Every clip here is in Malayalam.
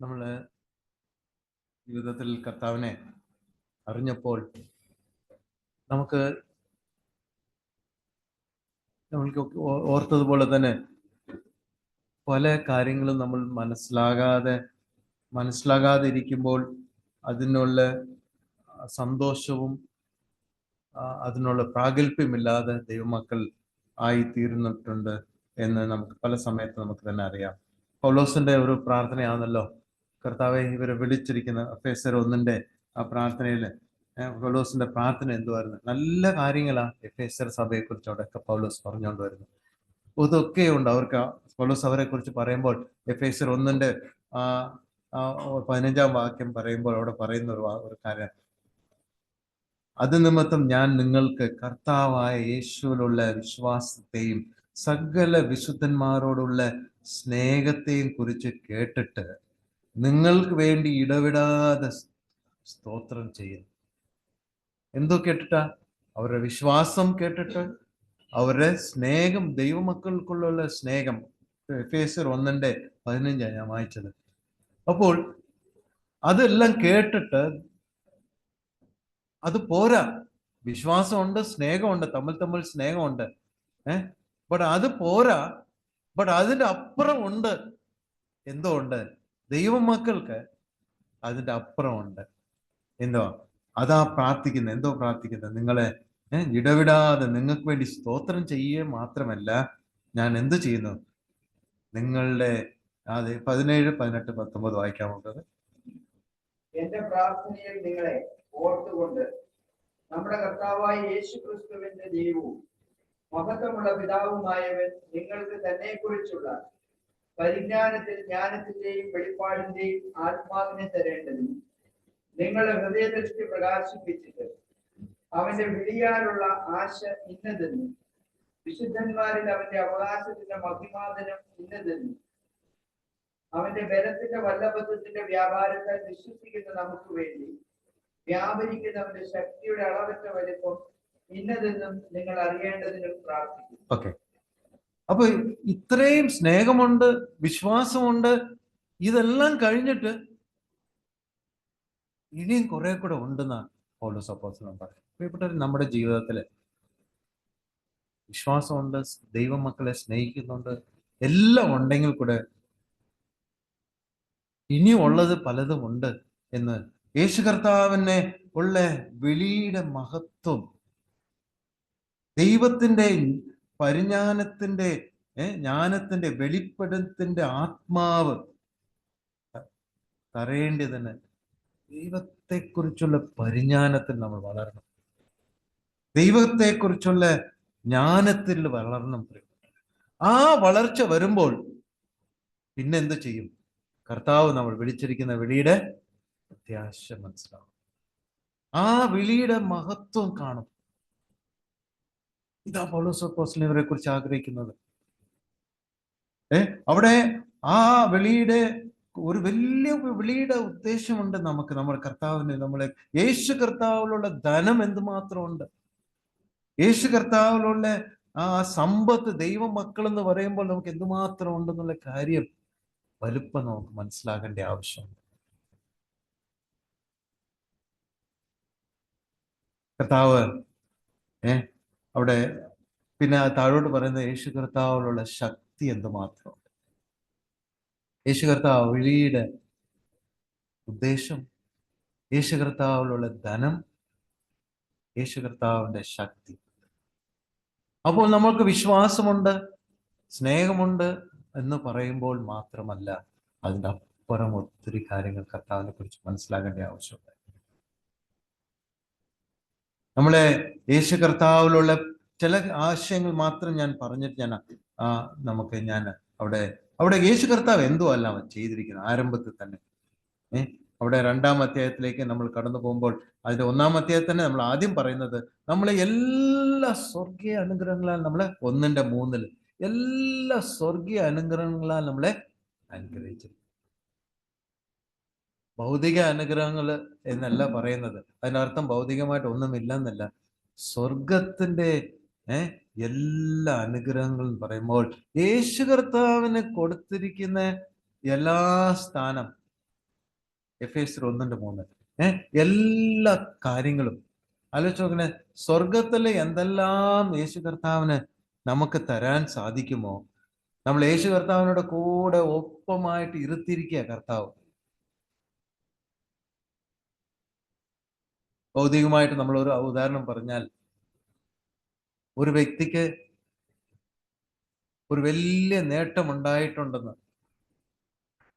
നമ്മൾ ജീവിതത്തിൽ കർത്താവിനെ അറിഞ്ഞപ്പോൾ നമുക്ക് നമ്മൾക്ക് ഓർത്തതുപോലെ തന്നെ പല കാര്യങ്ങളും നമ്മൾ മനസ്സിലാകാതെ ഇരിക്കുമ്പോൾ അതിനുള്ള സന്തോഷവും അതിനുള്ള പ്രാഗൽഭ്യമില്ലാതെ ദൈവമക്കൾ ആയി തീർന്നിട്ടുണ്ട് എന്ന് നമുക്ക് പല സമയത്ത് നമുക്ക് തന്നെ അറിയാം. പൗലോസിന്റെ ഒരു പ്രാർത്ഥനയാണല്ലോ, കർത്താവെ ഇവരെ വിളിച്ചിരിക്കുന്ന എഫേസ്യർ 1 ആ പ്രാർത്ഥനയിൽ പൗലോസിന്റെ പ്രാർത്ഥന എന്തുവായിരുന്നു? നല്ല കാര്യങ്ങളാ എഫേസ്യർ സഭയെ കുറിച്ച് അവിടെയൊക്കെ പൗലോസ് പറഞ്ഞുകൊണ്ട് വരുന്നു. ഇതൊക്കെ ഉണ്ട് അവർക്ക്. പൗലോസ് അവരെ കുറിച്ച് പറയുമ്പോൾ എഫേസ്യർ 1 15-ാം വാക്യം പറയുമ്പോൾ അവിടെ പറയുന്ന ഒരു കാര്യം, അത് നിമിത്തം ഞാൻ നിങ്ങൾക്ക് കർത്താവായ യേശുവിലുള്ള വിശ്വാസത്തെയും സകല വിശുദ്ധന്മാരോടുള്ള സ്നേഹത്തെയും കുറിച്ച് കേട്ടിട്ട് നിങ്ങൾക്ക് വേണ്ടി ഇടവിടാതെ സ്തോത്രം ചെയ്യുന്നു. എന്തോ കേട്ടിട്ടാ? അവരുടെ വിശ്വാസം കേട്ടിട്ട്, അവരുടെ സ്നേഹം, ദൈവമക്കൾക്കുള്ള സ്നേഹം. എഫേസ്യർ 1:15 ഞാൻ വായിച്ചത്. അപ്പോൾ അതെല്ലാം കേട്ടിട്ട് അത് പോരാ. വിശ്വാസമുണ്ട്, സ്നേഹമുണ്ട്, തമ്മിൽ സ്നേഹമുണ്ട്, ബട്ട് അത് പോരാ. ബട്ട് അതിന്റെ അപ്പുറം ഉണ്ട്. എന്തോ ഉണ്ട്? ദൈവമക്കൾക്ക് അതിന്റെ അപ്പുറമുണ്ട്. എന്തോ അതാ പ്രാർത്ഥിക്കുന്നത്. എന്തോ പ്രാർത്ഥിക്കുന്നത്? നിങ്ങളെ ഇടവിടാതെ നിങ്ങൾക്ക് വേണ്ടി സ്തോത്രം ചെയ്യുക മാത്രമല്ല, ഞാൻ എന്ത് ചെയ്യുന്നു? നിങ്ങളുടെ 17, 18, 19 വായിക്കാമോ? എന്റെ പ്രാർത്ഥനയിൽ നിങ്ങളെ ഓർത്തുകൊണ്ട് നമ്മുടെ കർത്താവായ യേശു ക്രിസ്തുവിന്റെ ദൈവവും മഹത്വമുള്ള പിതാവുമായവൻ നിങ്ങൾക്ക് തന്നെ കുറിച്ചുള്ള പരിജ്ഞാനത്തിൽ ജ്ഞാനത്തിന്റെയും വെളിപ്പാടിന്റെയും ആത്മാവിനെ തരേണ്ടതും നിങ്ങളുടെ ഹൃദയദൃഷ്ടി പ്രകാശിപ്പിച്ചിട്ട് അവന്റെ വിളിയാലുള്ള ആശ ഇന്നതെന്നും വിശുദ്ധന്മാരിൽ അവന്റെ അവകാശത്തിന്റെ മഹിമാദനം ഇന്നതെന്നും അവന്റെ ബലത്തിന്റെ വല്ലഭത്വത്തിന്റെ വ്യാപാരത്താൽ വിശ്വസിക്കുന്ന നമുക്ക് വേണ്ടി വ്യാപരിക്കുന്നവന്റെ ശക്തിയുടെ അളവറ്റ വലിപ്പം ഇന്നതെന്നും നിങ്ങൾ അറിയേണ്ടതിനും പ്രാർത്ഥിക്കും. ഓക്കെ, അപ്പൊ ഇത്രയും സ്നേഹമുണ്ട്, വിശ്വാസമുണ്ട്, ഇതെല്ലാം കഴിഞ്ഞിട്ട് ഇനിയും കുറെ കൂടെ ഉണ്ടെന്നാണ് പൗലോസ് അപ്പോസ്തലൻ പറയുന്നത്. പ്രിയപ്പെട്ടവർ, നമ്മുടെ ജീവിതത്തില് വിശ്വാസമുണ്ട്, ദൈവമക്കളെ സ്നേഹിക്കുന്നുണ്ട്, എല്ലാം ഉണ്ടെങ്കിൽ കൂടെ ഇനിയുള്ളത് പലതും ഉണ്ട് എന്ന് യേശു കർത്താവിനെ ഉള്ള വിളിയുടെ മഹത്വം, ദൈവത്തിന്റെ പരിജ്ഞാനത്തിന്റെ ജ്ഞാനത്തിന്റെ വെളിപ്പെടുത്തിന്റെ ആത്മാവ് തരേണ്ടതിന് ദൈവത്തെക്കുറിച്ചുള്ള പരിജ്ഞാനത്തിൽ നമ്മൾ വളരണം. ദൈവത്തെക്കുറിച്ചുള്ള ജ്ഞാനത്തിൽ വളരണം. ആ വളർച്ച വരുമ്പോൾ പിന്നെന്ത് ചെയ്യും? കർത്താവ് നമ്മൾ വിളിച്ചിരിക്കുന്ന വിളിയുടെ പ്രത്യാശ മനസ്സിലാവും. ആ വിളിയുടെ മഹത്വം കാണും. ഇതാ പൗലോസ് അപ്പോസ്തലനെ കുറിച്ച് ആഗ്രഹിക്കുന്നത്. അവിടെ ആ വിളിയുടെ ഒരു വലിയ വിളിയുടെ ഉദ്ദേശമുണ്ട് നമുക്ക്. നമ്മുടെ കർത്താവിന്, നമ്മളെ യേശു കർത്താവിലുള്ള ധനം എന്തുമാത്രമുണ്ട്, യേശു കർത്താവിലുള്ള ആ സമ്പത്ത്, ദൈവമക്കൾ എന്ന് പറയുമ്പോൾ നമുക്ക് എന്തുമാത്രം ഉണ്ടെന്നുള്ള കാര്യം, വലുപ്പം നമുക്ക് മനസ്സിലാക്കേണ്ട ആവശ്യമുണ്ട്. കർത്താവ് അവിടെ പിന്നെ താഴോട്ട് പറയുന്ന യേശു കർത്താവിലുള്ള ശക്തി എന്തുമാത്രമുണ്ട്. യേശു കർത്താവ് വിളിയുടെ ഉദ്ദേശം, യേശു കർത്താവിലുള്ള ധനം, യേശു കർത്താവിന്റെ ശക്തി. അപ്പോൾ നമ്മൾക്ക് വിശ്വാസമുണ്ട്, സ്നേഹമുണ്ട് എന്ന് പറയുമ്പോൾ മാത്രമല്ല, അതിൻ്റെ അപ്പുറം ഒത്തിരി കാര്യങ്ങൾ കർത്താവിനെ കുറിച്ച് മനസ്സിലാക്കേണ്ട ആവശ്യമുണ്ട്. നമ്മളെ യേശു കർത്താവിലുള്ള ചില ആശയങ്ങൾ മാത്രം ഞാൻ പറഞ്ഞിട്ട് ഞാൻ അവിടെ യേശു കർത്താവ് എന്തോ അല്ല അവൻ ചെയ്തിരിക്കുന്നത് ആരംഭത്തിൽ തന്നെ. അവിടെ 2-ാം അധ്യായത്തിലേക്ക് നമ്മൾ കടന്നു പോകുമ്പോൾ അതിന്റെ 1-ാം അധ്യായത്തിൽ തന്നെ നമ്മൾ ആദ്യം പറയുന്നത്, നമ്മളെ എല്ലാ സ്വർഗീയ അനുഗ്രഹങ്ങളാൽ നമ്മളെ 1:3 എല്ലാ സ്വർഗീയ അനുഗ്രഹങ്ങളാൽ നമ്മളെ അനുഗ്രഹിച്ചു. ഭൗതിക അനുഗ്രഹങ്ങൾ എന്നല്ല പറയുന്നത്. അതിനർത്ഥം ഭൗതികമായിട്ട് ഒന്നുമില്ലെന്നല്ല. സ്വർഗത്തിന്റെ എല്ലാ അനുഗ്രഹങ്ങളും പറയുമ്പോൾ യേശു കർത്താവിന് കൊടുത്തിരിക്കുന്ന എല്ലാ സ്ഥാനം, എഫേസ്യർ 1:3. എല്ലാ കാര്യങ്ങളും ആലോചിച്ച് നോക്കണേ. സ്വർഗത്തിലെ എന്തെല്ലാം യേശു കർത്താവിന് നമുക്ക് തരാൻ സാധിക്കുമോ, നമ്മൾ യേശു കർത്താവിനോട് കൂടെ ഒപ്പമായിട്ട് ഇരുത്തിയിരിക്കുക കർത്താവ്. ഭൗതികമായിട്ട് നമ്മൾ ഒരു ഉദാഹരണം പറഞ്ഞാൽ, ഒരു വ്യക്തിക്ക് ഒരു വലിയ നേട്ടം ഉണ്ടായിട്ടുണ്ടെന്ന്,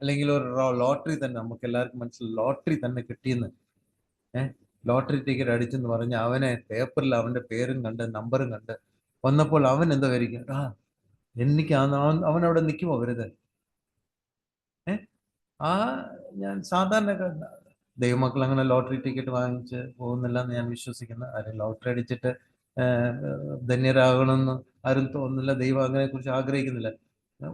അല്ലെങ്കിൽ ഒരു ലോട്ടറി തന്നെ, നമുക്ക് എല്ലാവർക്കും മനസ്സിലായി ലോട്ടറി തന്നെ കിട്ടിയെന്ന്, ലോട്ടറി ടിക്കറ്റ് അടിച്ചെന്ന് പറഞ്ഞ് അവനെ പേപ്പറിൽ അവന്റെ പേരും കണ്ട് നമ്പറും കണ്ട് വന്നപ്പോൾ അവൻ എന്താ വരിക, എനിക്ക് അവൻ അവിടെ നിൽക്കുമോ വരുത്? ആ ഞാൻ സാധാരണ ദൈവമക്കൾ അങ്ങനെ ലോട്ടറി ടിക്കറ്റ് വാങ്ങിച്ച് പോകുന്നില്ല എന്ന് ഞാൻ വിശ്വസിക്കുന്നു. ആരും ലോട്ടറി അടിച്ചിട്ട് ധന്യരാകണമെന്ന് ആരും തോന്നുന്നില്ല. ദൈവം അതിനെ കുറിച്ച് ആഗ്രഹിക്കുന്നില്ല.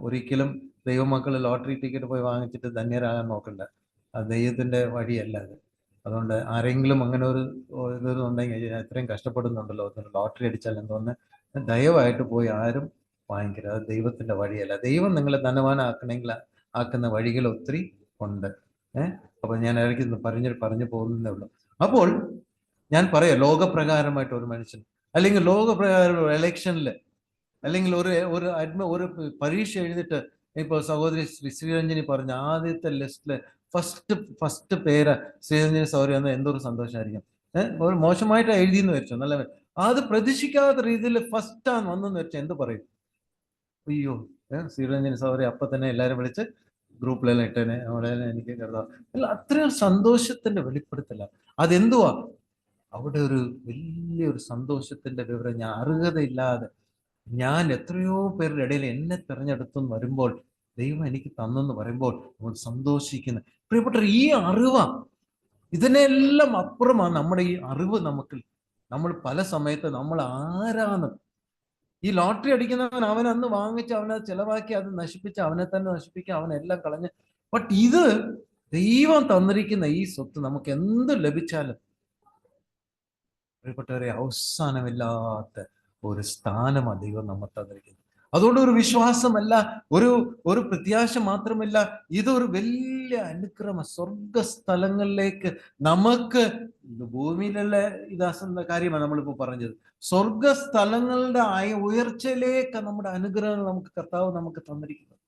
ഒരിക്കലും ദൈവമക്കൾ ലോട്ടറി ടിക്കറ്റ് പോയി വാങ്ങിച്ചിട്ട് ധന്യരാകാൻ നോക്കണ്ട. അത് ദൈവത്തിന്റെ വഴിയല്ല അത്. അതുകൊണ്ട് ആരെങ്കിലും അങ്ങനെ ഒരു ഇതുണ്ടെങ്കിൽ, എത്രയും കഷ്ടപ്പെടുന്നുണ്ടല്ലോ ലോട്ടറി അടിച്ചാൽ എന്തോന്ന്, ദയവായിട്ട് പോയി ആരും വാങ്ങിക്കരുത്. അത് ദൈവത്തിന്റെ വഴിയല്ല. ദൈവം നിങ്ങളെ ധനവാനാക്കണമെങ്കിൽ ആക്കുന്ന വഴികൾ ഒത്തിരി ഉണ്ട്. അപ്പൊ ഞാൻ ഇടയ്ക്ക് പറഞ്ഞു പോകുന്നതേ ഉള്ളൂ. അപ്പോൾ ഞാൻ പറയാം, ലോകപ്രകാരമായിട്ട് ഒരു മനുഷ്യൻ, അല്ലെങ്കിൽ ലോകപ്രകാരം ഒരു ഇലക്ഷനിൽ, അല്ലെങ്കിൽ ഒരു പരീക്ഷ എഴുതിയിട്ട്, ഇപ്പോൾ സഹോദരി ശ്രീരഞ്ജനി പറഞ്ഞ ആദ്യത്തെ ലിസ്റ്റില് ഫസ്റ്റ് പേര് ശ്രീരഞ്ജനി സൗരി എന്ന എന്തൊരു സന്തോഷമായിരിക്കും. ഒരു മോശമായിട്ട് എഴുതിയെന്ന് വെച്ചോ, നല്ല അത് പ്രതീക്ഷിക്കാത്ത രീതിയിൽ ഫസ്റ്റാണ് വന്നെന്ന് വെച്ചാൽ എന്ത് പറയും? അയ്യോ, ശ്രീരഞ്ജനി സൗരി അപ്പൊ തന്നെ എല്ലാരും വിളിച്ച് ഗ്രൂപ്പിലെല്ലാം ഇട്ടേനെ, അവിടെ എനിക്ക് കരുതാം. അല്ല, അത്രയും സന്തോഷത്തിന്റെ വെളിപ്പെടുത്തല. അതെന്തുവാ? അവിടെ ഒരു വലിയൊരു സന്തോഷത്തിന്റെ വിവരം. ഞാൻ അർഹതയില്ലാതെ, ഞാൻ എത്രയോ പേരുടെ ഇടയിൽ എന്നെ തിരഞ്ഞെടുത്തെന്ന് വരുമ്പോൾ, ദൈവം എനിക്ക് തന്നെന്ന് പറയുമ്പോൾ നമ്മൾ സന്തോഷിക്കുന്ന പ്രിയപ്പെട്ടവർ, ഈ അറിവാ. ഇതിനെല്ലാം അപ്പുറമാണ് നമ്മുടെ ഈ അറിവ്. നമ്മൾ പല സമയത്ത് നമ്മൾ ആരാണ്. ഈ ലോട്ടറി അടിക്കുന്നവൻ അവൻ അന്ന് വാങ്ങിച്ച് അവനത് ചെലവാക്കി അത് നശിപ്പിച്ച് അവനെ തന്നെ നശിപ്പിക്കുക, അവനെല്ലാം കളഞ്ഞ്. ബട്ട് ഇത് ദൈവം തന്നിരിക്കുന്ന ഈ സ്വത്ത് നമുക്ക് എന്ത് ലഭിച്ചാലും പ്രിയപ്പെട്ടവരെ, അവസാനമില്ലാത്ത ഒരു സ്ഥാനമാണ് ദൈവം നമ്മൾ തന്നിരിക്കുന്നത്. അതുകൊണ്ട് ഒരു വിശ്വാസമല്ല, ഒരു പ്രത്യാശ മാത്രമല്ല, ഇതൊരു വലിയ അനുഗ്രഹം. സ്വർഗസ്ഥലങ്ങളിലേക്ക് നമുക്ക്, ഭൂമിയിലുള്ള ഇതാസന്ന കാര്യമാണ് നമ്മളിപ്പോ പറഞ്ഞത്. സ്വർഗസ്ഥലങ്ങളുടെ ഉയർച്ചയിലേക്ക് നമ്മുടെ അനുഗ്രഹങ്ങൾ കർത്താവ് നമുക്ക് തന്നിരിക്കുന്നത്.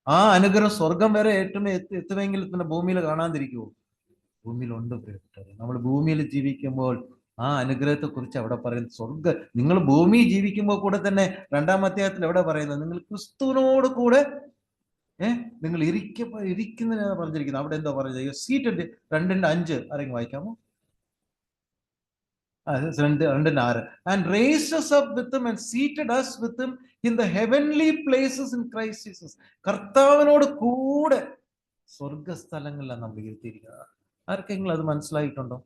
ആ അനുഗ്രഹം സ്വർഗം വരെ എത്തുമെങ്കിൽ തന്നെ ഭൂമിയിൽ കാണാതിരിക്കുമോ? ഭൂമിയിലുണ്ട് പ്രിയപ്പെട്ടവരെ. നമ്മൾ ഭൂമിയിൽ ജീവിക്കുമ്പോൾ ആ അനുഗ്രഹത്തെ കുറിച്ച് അവിടെ പറയുന്നത്. നിങ്ങൾ ഭൂമി ജീവിക്കുമ്പോൾ കൂടെ തന്നെ 2-ാം അധ്യായത്തിൽ എവിടെ പറയുന്നത്? നിങ്ങൾ ക്രിസ്തുവിനോട് കൂടെ നിങ്ങൾ ഇരിക്കുന്നതിനാണ് പറഞ്ഞിരിക്കുന്നത്. അവിടെ എന്താ പറയുന്നത്? സീറ്റ് 2:5 ആരെങ്കിലും വായിക്കാമോ? 2:6. And raised us up with him and seated us with him in the heavenly places in Christ Jesus. കർത്താവിനോട് കൂടെ സ്വർഗസ്ഥലങ്ങളിലാണ് നമ്മൾ ഇരുത്തിയിരിക്കുന്നത്. ആർക്കെങ്കിലും അത് മനസ്സിലായിട്ടുണ്ടോ?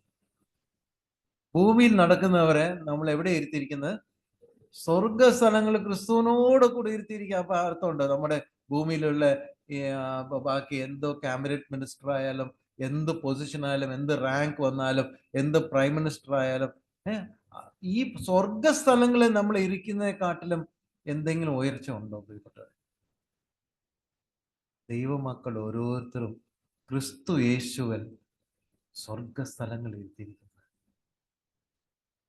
ഭൂമിയിൽ നടക്കുന്നവരെ നമ്മൾ എവിടെ ഇരുത്തിയിരിക്കുന്നത്? സ്വർഗസ്ഥലങ്ങൾ ക്രിസ്തുവിനോട് കൂടെ ഇരുത്തിയിരിക്കുക. അപ്പൊ അർത്ഥമുണ്ട്, നമ്മുടെ ഭൂമിയിലുള്ള ബാക്കി എന്തോ ക്യാബിനറ്റ് മിനിസ്റ്റർ ആയാലും, എന്ത് പൊസിഷൻ ആയാലും, എന്ത് റാങ്ക് വന്നാലും, എന്ത് പ്രൈം മിനിസ്റ്റർ ആയാലും, ഈ സ്വർഗസ്ഥലങ്ങളിൽ നമ്മൾ ഇരിക്കുന്നതിനെക്കാട്ടിലും എന്തെങ്കിലും ഉയർച്ച ഉണ്ടോ പ്രിയപ്പെട്ടവരെ? ദൈവമക്കൾ ഓരോരുത്തരും ക്രിസ്തു യേശുവിൽ സ്വർഗസ്ഥലങ്ങളിൽ ഇരുത്തിയിരിക്കുന്നത്.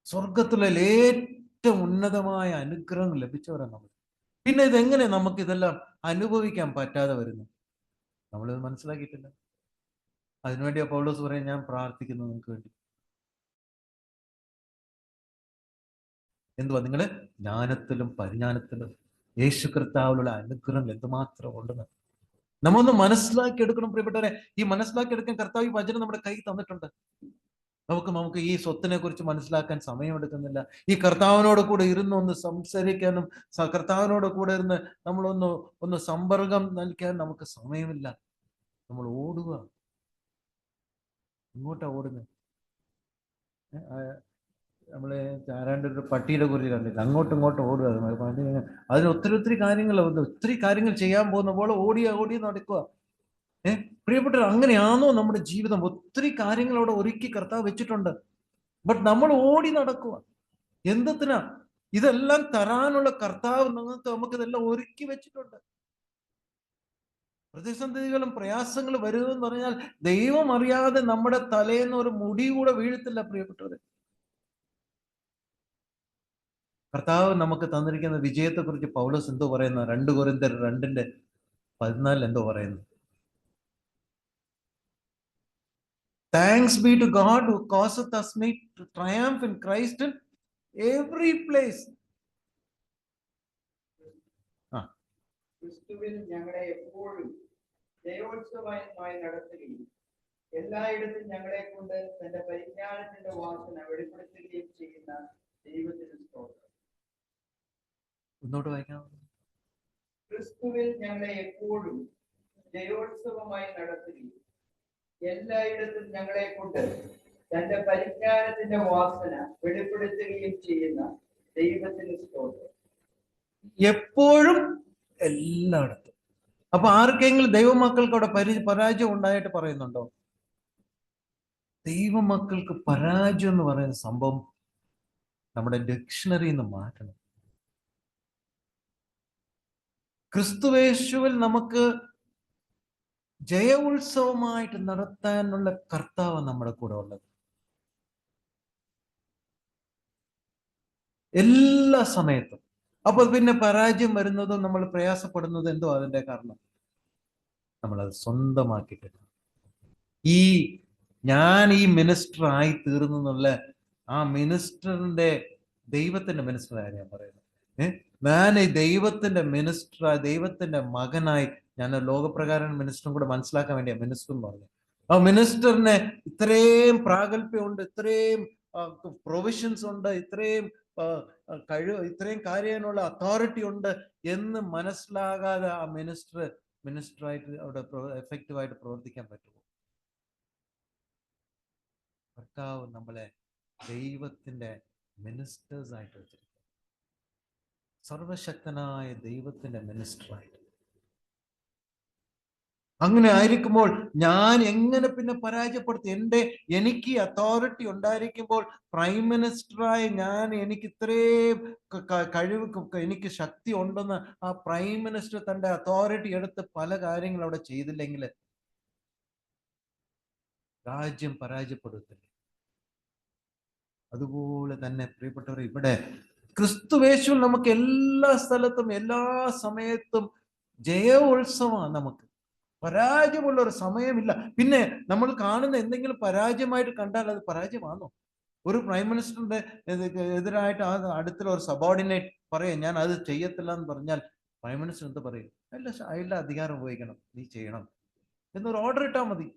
സ്വർഗത്തിലെ ഏറ്റവും ഉന്നതമായ അനുഗ്രഹം ലഭിച്ചവരാണ് നമ്മൾ. പിന്നെ ഇതെങ്ങനെ നമുക്കിതെല്ലാം അനുഭവിക്കാൻ പറ്റാതെ വരുന്നു? നമ്മളിത് മനസ്സിലാക്കിയിട്ടില്ല. അതിനുവേണ്ടിയാ പൗലോസ് പറയാൻ, ഞാൻ പ്രാർത്ഥിക്കുന്നു നിങ്ങൾക്ക് വേണ്ടി. എന്തുവാ? നിങ്ങള് ജ്ഞാനത്തിലും പരിജ്ഞാനത്തിലും യേശു കർത്താവിലുള്ള അനുഗ്രഹം എന്തുമാത്രം ഉണ്ടെന്ന് നമ്മൊന്ന് മനസ്സിലാക്കി എടുക്കണം പ്രിയപ്പെട്ടവരെ. ഈ മനസ്സിലാക്കി എടുക്കാൻ കർത്താവ് ഈ വചനം നമ്മുടെ കൈ തന്നിട്ടുണ്ട്. നമുക്ക് ഈ സ്വത്തിനെ കുറിച്ച് മനസ്സിലാക്കാൻ സമയമെടുക്കുന്നില്ല. ഈ കർത്താവിനോട് കൂടെ ഇരുന്ന് ഒന്ന് സംസാരിക്കാനും, കർത്താവിനോട് കൂടെ ഇരുന്ന് നമ്മളൊന്ന് സമ്പർക്കം നൽകാൻ നമുക്ക് സമയമില്ല. നമ്മൾ ഓടുക. ഇങ്ങോട്ടാ ഓടുന്നത്? നമ്മള് ആരാണ്ട് ഒരു പട്ടിയുടെ കുറിച്ച് കണ്ടില്ല, അങ്ങോട്ടും ഇങ്ങോട്ടും ഓടുക. അതിന് ഒത്തിരി കാര്യങ്ങൾ ചെയ്യാൻ പോകുന്ന പോലെ ഓടി നടക്കുക. പ്രിയപ്പെട്ടവർ, അങ്ങനെയാണോ നമ്മുടെ ജീവിതം? ഒത്തിരി കാര്യങ്ങൾ അവിടെ ഒരുക്കി കർത്താവ് വെച്ചിട്ടുണ്ട്. ബട്ട് നമ്മൾ ഓടി നടക്കുക. എന്തിനാ? ഇതെല്ലാം തരാനുള്ള കർത്താവ് നമുക്കിതെല്ലാം ഒരുക്കി വെച്ചിട്ടുണ്ട്. പ്രതിസന്ധികളും പ്രയാസങ്ങളും വരുമെന്ന് പറഞ്ഞാൽ ദൈവം അറിയാതെ നമ്മുടെ തലേന്ന് ഒരു മുടി കൂടെ വീഴത്തില്ല പ്രിയപ്പെട്ടവരെ. കർത്താവ് നമുക്ക് തന്നിരിക്കുന്ന വിജയത്തെക്കുറിച്ച് പൗലോസ് എന്തോ പറയുന്ന 2 കൊരിന്ത്യർ 2:14 എന്തോ പറയുന്നു. Thanks be to God who causeth us to triumph in Christ in every place. ക്രിസ്തുവിൽ ഞങ്ങളെ എപ്പോഴും ജയോത്സവമായി നടത്തുകയും എല്ലായിടത്തും ഞങ്ങളെ കൊണ്ട് തന്റെ പരിജ്ഞാനത്തിന്റെ വാസന വെളിപ്പെടുത്തുകയും ചെയ്യുന്ന ദൈവത്തിന് സ്തോത്രം. ഒന്നോട്ട് വായിക്കാം. ക്രിസ്തുവിൽ ഞങ്ങളെ എപ്പോഴും ജയോത്സവമായി നടത്തുകയും എല്ലായിടത്തും ഞങ്ങളെ കൊണ്ട് തന്റെ പരിജ്ഞാനത്തിന്റെ വാസന വെളിപ്പെടുത്തുകയും ചെയ്യുന്ന ദൈവത്തിന് സ്തോത്രം. എപ്പോഴും എല്ലായിടത്തും. അപ്പൊ ആർക്കെങ്കിലും ദൈവമക്കൾക്ക് അവിടെ പരാജയം ഉണ്ടായിട്ട് പറയുന്നുണ്ടോ? ദൈവമക്കൾക്ക് പരാജയം എന്ന് പറയുന്ന സംഭവം നമ്മുടെ ഡിക്ഷണറിയിൽ നിന്ന് മാറ്റണം. ക്രിസ്തുവേശുവിൽ നമുക്ക് ജയ ഉത്സവമായിട്ട് നടത്താനുള്ള കർത്താവ് നമ്മുടെ കൂടെ ഉള്ളത്. എല്ലാ സമയത്തും. അപ്പൊ പിന്നെ പരാജയം വരുന്നതും നമ്മൾ പ്രയാസപ്പെടുന്നതും എന്തോ അതിന്റെ കാരണം നമ്മളത് സ്വന്തമാക്കിയിട്ടില്ല. ഞാൻ ഈ മിനിസ്റ്റർ ആയി തീർന്നു എന്നുള്ള ആ മിനിസ്റ്ററിന്റെ ദൈവത്തിന്റെ മിനിസ്റ്റർ ആയി ഞാൻ പറയുന്നത്. ഞാൻ ഈ ദൈവത്തിന്റെ മിനിസ്റ്റർ, ദൈവത്തിന്റെ മകനായി, ഞാൻ ലോകപ്രകാരം മിനിസ്റ്ററും കൂടെ മനസ്സിലാക്കാൻ വേണ്ടിയാ മിനിസ്റ്റർ എന്ന് പറഞ്ഞു. ആ മിനിസ്റ്ററിന് ഇത്രയും പ്രാഗൽഭ്യമുണ്ട്, ഇത്രയും പ്രൊവിഷൻസ് ഉണ്ട്, ഇത്രയും ഇത്രയും കാര്യത്തിനുള്ള അതോറിറ്റി ഉണ്ട് എന്ന് മനസ്സിലാകാതെ ആ മിനിസ്റ്ററായിട്ട് അവിടെ എഫക്റ്റീവായിട്ട് പ്രവർത്തിക്കാൻ പറ്റുമോ? കർത്താവ് നമ്മളെ ദൈവത്തിന്റെ മിനിസ്റ്റേഴ്സ് ആയിട്ട് വെച്ചിരിക്കും. സർവശക്തനായ ദൈവത്തിന്റെ മിനിസ്റ്ററായിട്ട്. അങ്ങനെ ആയിരിക്കുമ്പോൾ ഞാൻ എങ്ങനെ പിന്നെ പരാജയപ്പെടുത്തി? എനിക്ക് അതോറിറ്റി ഉണ്ടായിരിക്കുമ്പോൾ പ്രൈം മിനിസ്റ്ററായി എനിക്ക് ഇത്രയും കഴിവ്, എനിക്ക് ശക്തി ഉണ്ടെന്ന് ആ പ്രൈം മിനിസ്റ്റർ തന്റെ അതോറിറ്റി എടുത്ത് പല കാര്യങ്ങൾ അവിടെ ചെയ്തില്ലെങ്കിൽ രാജ്യം പരാജയപ്പെടുത്തില്ല. അതുപോലെ തന്നെ പ്രിയപ്പെട്ടവർ, ഇവിടെ ക്രിസ്തുവേശുവിൽ നമുക്ക് എല്ലാ സ്ഥലത്തും എല്ലാ സമയത്തും ജയ ഉത്സവമാണ്. നമുക്ക് പരാജയമുള്ള ഒരു സമയമില്ല. പിന്നെ നമ്മൾ കാണുന്ന എന്തെങ്കിലും പരാജയമായിട്ട് കണ്ടാൽ അത് പരാജയമാണോ? ഒരു പ്രൈം മിനിസ്റ്ററിന്റെ എതിരായിട്ട് അടുത്തുള്ള ഒരു സബോർഡിനേറ്റ് പറയാം ഞാൻ അത് ചെയ്യത്തില്ല എന്ന് പറഞ്ഞാൽ പ്രൈം മിനിസ്റ്റർ എന്താ പറയും? അല്ല അധികാരം ഉപയോഗിക്കണം, നീ ചെയ്യണം എന്നൊരു ഓർഡർ ഇട്ടാൽ മതി.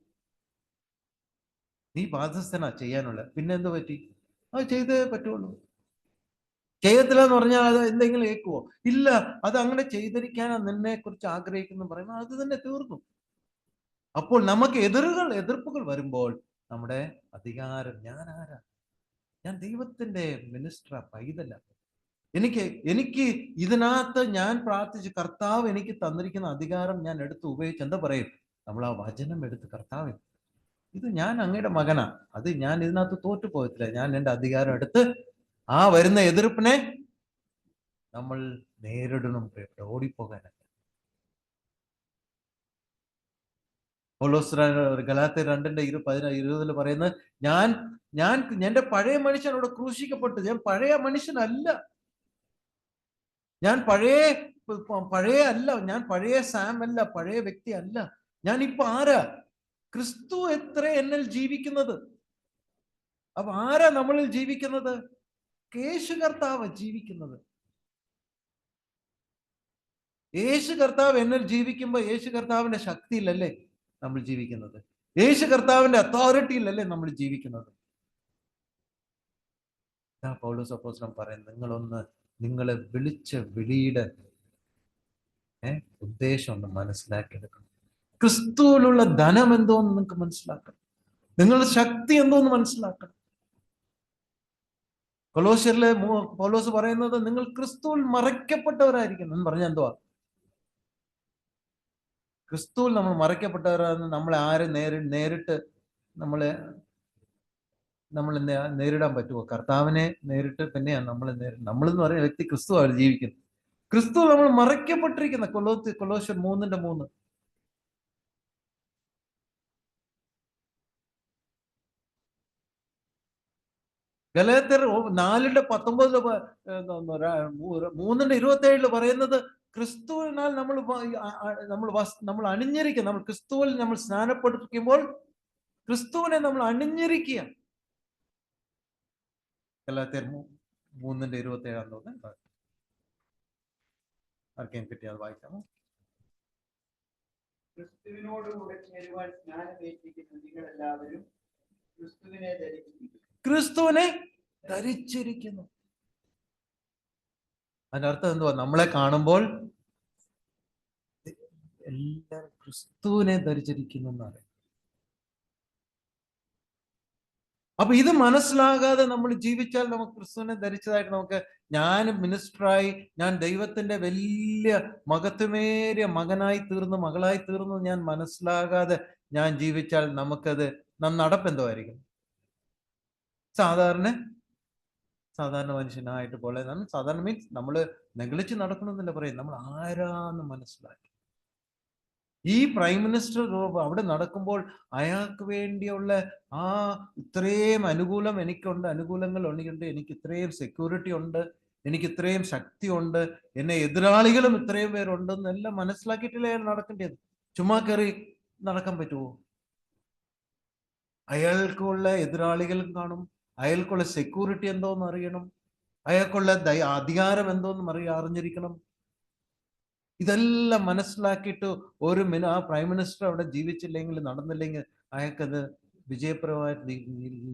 നീ ബാധ്യസ്ഥനാ ചെയ്യാനുള്ള. പിന്നെ എന്ത് പറ്റി? അത് ചെയ്തേ പറ്റുള്ളൂ. ചെയ്യത്തില്ല എന്ന് പറഞ്ഞാൽ അത് എന്തെങ്കിലും ഏക്കുവോ? ഇല്ല, അത് അങ്ങനെ ചെയ്തിരിക്കാനാ നിന്നെ കുറിച്ച് ആഗ്രഹിക്കുന്നു പറയുമ്പോൾ അത് തന്നെ തീർന്നു. അപ്പോൾ നമുക്ക് എതിർപ്പുകൾ വരുമ്പോൾ നമ്മുടെ അധികാരം, ഞാൻ ആരാ? ഞാൻ ദൈവത്തിന്റെ മിനിസ്റ്ററാ, പൈതല്ല. എനിക്ക് ഇതിനകത്ത് ഞാൻ പ്രാർത്ഥിച്ച് കർത്താവ് എനിക്ക് തന്നിരിക്കുന്ന അധികാരം ഞാൻ എടുത്ത് ഉപയോഗിച്ച് എന്താ പറയും? നമ്മൾ ആ വചനം എടുത്ത് കർത്താവ്, ഇത് ഞാൻ അങ്ങയുടെ മകനാ, അത് ഞാൻ ഇതിനകത്ത് തോറ്റു പോകത്തില്ല. ഞാൻ എൻ്റെ അധികാരം എടുത്ത് ആ വരുന്ന എതിർപ്പിനെ നമ്മൾ നേരിടണം. ഓടിപ്പോകാനല്ല. പൗലോസ് ഗലാത്യർ 2:20 പറയുന്നത്, ഞാൻ എന്റെ പഴയ മനുഷ്യൻ അവിടെ ക്രൂശിക്കപ്പെട്ടു. ഞാൻ പഴയ മനുഷ്യനല്ല, ഞാൻ പഴയ അല്ല, ഞാൻ പഴയ സാം അല്ല, പഴയ വ്യക്തി അല്ല. ഞാൻ ഇപ്പൊ ആരാ? ക്രിസ്തു എത്ര എന്നിൽ ജീവിക്കുന്നത്. അപ്പൊ ആരാ നമ്മളിൽ ജീവിക്കുന്നത്? യേശു കർത്താവ് ജീവിക്കുന്നത്. യേശു കർത്താവ് എന്നിൽ ജീവിക്കുമ്പോ യേശു കർത്താവിന്റെ ശക്തിയിലല്ലേ നമ്മൾ ജീവിക്കുന്നത്? യേശു കർത്താവിന്റെ അതോറിറ്റിയിലല്ലേ നമ്മൾ ജീവിക്കുന്നത്? പൗലോസ് അപ്പോസ്തലൻ പറയുന്നത്, നിങ്ങളെ വിളിച്ച വിളിയുടെ ഉദ്ദേശം ഒന്ന് മനസ്സിലാക്കിയെടുക്കണം. ക്രിസ്തുവിലുള്ള ധനം എന്തോന്ന് നിങ്ങൾക്ക് മനസ്സിലാക്കണം. നിങ്ങളുടെ ശക്തി എന്തോന്ന് മനസ്സിലാക്കണം. കൊലോസ്യരിലെ പൗലോസ് പറയുന്നത്, നിങ്ങൾ ക്രിസ്തുവിൽ മറയ്ക്കപ്പെട്ടവരായിരിക്കും എന്ന് പറഞ്ഞാൽ എന്തുവാ? ക്രിസ്തുവിൽ നമ്മൾ മറയ്ക്കപ്പെട്ടവരാണെന്ന് നമ്മളെ ആരെ നേരിട്ട് നമ്മളെ നേരിടാൻ പറ്റുമോ? കർത്താവിനെ നേരിട്ട് പിന്നെയാണ് നമ്മളെന്ന് പറയുന്ന വ്യക്തി ക്രിസ്തുവാണ് ജീവിക്കുന്നത്. ക്രിസ്തു നമ്മൾ മറയ്ക്കപ്പെട്ടിരിക്കുന്ന കൊലോസ്യർ 3:3. ഗലാത്യർ 4:19 3:27 പറയുന്നത് ക്രിസ്തുവിനാൽ നമ്മൾ അണിഞ്ഞിരിക്കുക. നമ്മൾ ക്രിസ്തുവിൽ നമ്മൾ സ്നാനപ്പെടുത്തുമ്പോൾ ക്രിസ്തുവിനെ നമ്മൾ അണിഞ്ഞിരിക്കുക. ഗലാത്യർ 3:27 തോന്നുന്നു. ആർക്കെങ്കിലും കിട്ടിയാൽ വായിക്കാമോ? ക്രിസ്തുവിനോടുകൂടെ ചേരുവാൻ സ്നാനമേറ്റിരിക്കുന്ന നിങ്ങളെല്ലാവരും ക്രിസ്തുവിനെ ധരിച്ചിരിക്കുന്നു. ക്രിസ്തുവിനെ ധരിച്ചിരിക്കുന്നു. അതിന്റെ അർത്ഥം എന്തുവാ? നമ്മളെ കാണുമ്പോൾ എല്ലാവരും ക്രിസ്തുവിനെ ധരിച്ചിരിക്കുന്നു എന്നറിയാം. അപ്പൊ ഇത് മനസ്സിലാകാതെ നമ്മൾ ജീവിച്ചാൽ നമുക്ക് ക്രിസ്തുവിനെ ധരിച്ചതായിട്ട് ഞാൻ മിനിസ്റ്ററായി, ഞാൻ ദൈവത്തിന്റെ വലിയ മഹത്വമേറിയ മകനായി തീർന്നു, മകളായി തീർന്നു ഞാൻ മനസ്സിലാകാതെ ഞാൻ ജീവിച്ചാൽ നമുക്കത് നടപ്പ് എന്തോ ആയിരിക്കും? സാധാരണ മനുഷ്യനായിട്ട് പോലെ സാധാരണ മീൻസ് നമ്മൾ നെഗളിച്ച് നടക്കണമെന്നല്ല പറയും, നമ്മൾ ആരാന്ന് മനസ്സിലാക്കി. ഈ പ്രൈം മിനിസ്റ്റർ അവിടെ നടക്കുമ്പോൾ അയാൾക്ക് വേണ്ടിയുള്ള ഇത്രയും അനുകൂലങ്ങൾ ഉണ്ട്, എനിക്ക് ഇത്രയും സെക്യൂരിറ്റി ഉണ്ട്, എനിക്ക് ഇത്രയും ശക്തി ഉണ്ട്, എന്നെ എതിരാളികളും ഇത്രയും പേരുണ്ടെന്ന് എല്ലാം മനസ്സിലാക്കിയിട്ടില്ല അയാൾ നടക്കേണ്ടത്. ചുമ്മാ കയറി നടക്കാൻ പറ്റുമോ? അയാൾക്കുള്ള എതിരാളികളും കാണും, അയാൾക്കുള്ള സെക്യൂരിറ്റി എന്തോന്ന് അറിയണം, അയാൾക്കുള്ള അധികാരം എന്തോന്നും അറിഞ്ഞിരിക്കണം. ഇതെല്ലാം മനസ്സിലാക്കിയിട്ട് ആ പ്രൈം മിനിസ്റ്റർ അവിടെ ജീവിച്ചില്ലെങ്കിൽ, നടന്നില്ലെങ്കിൽ അയാൾക്കത് വിജയപ്രദമായിട്ട്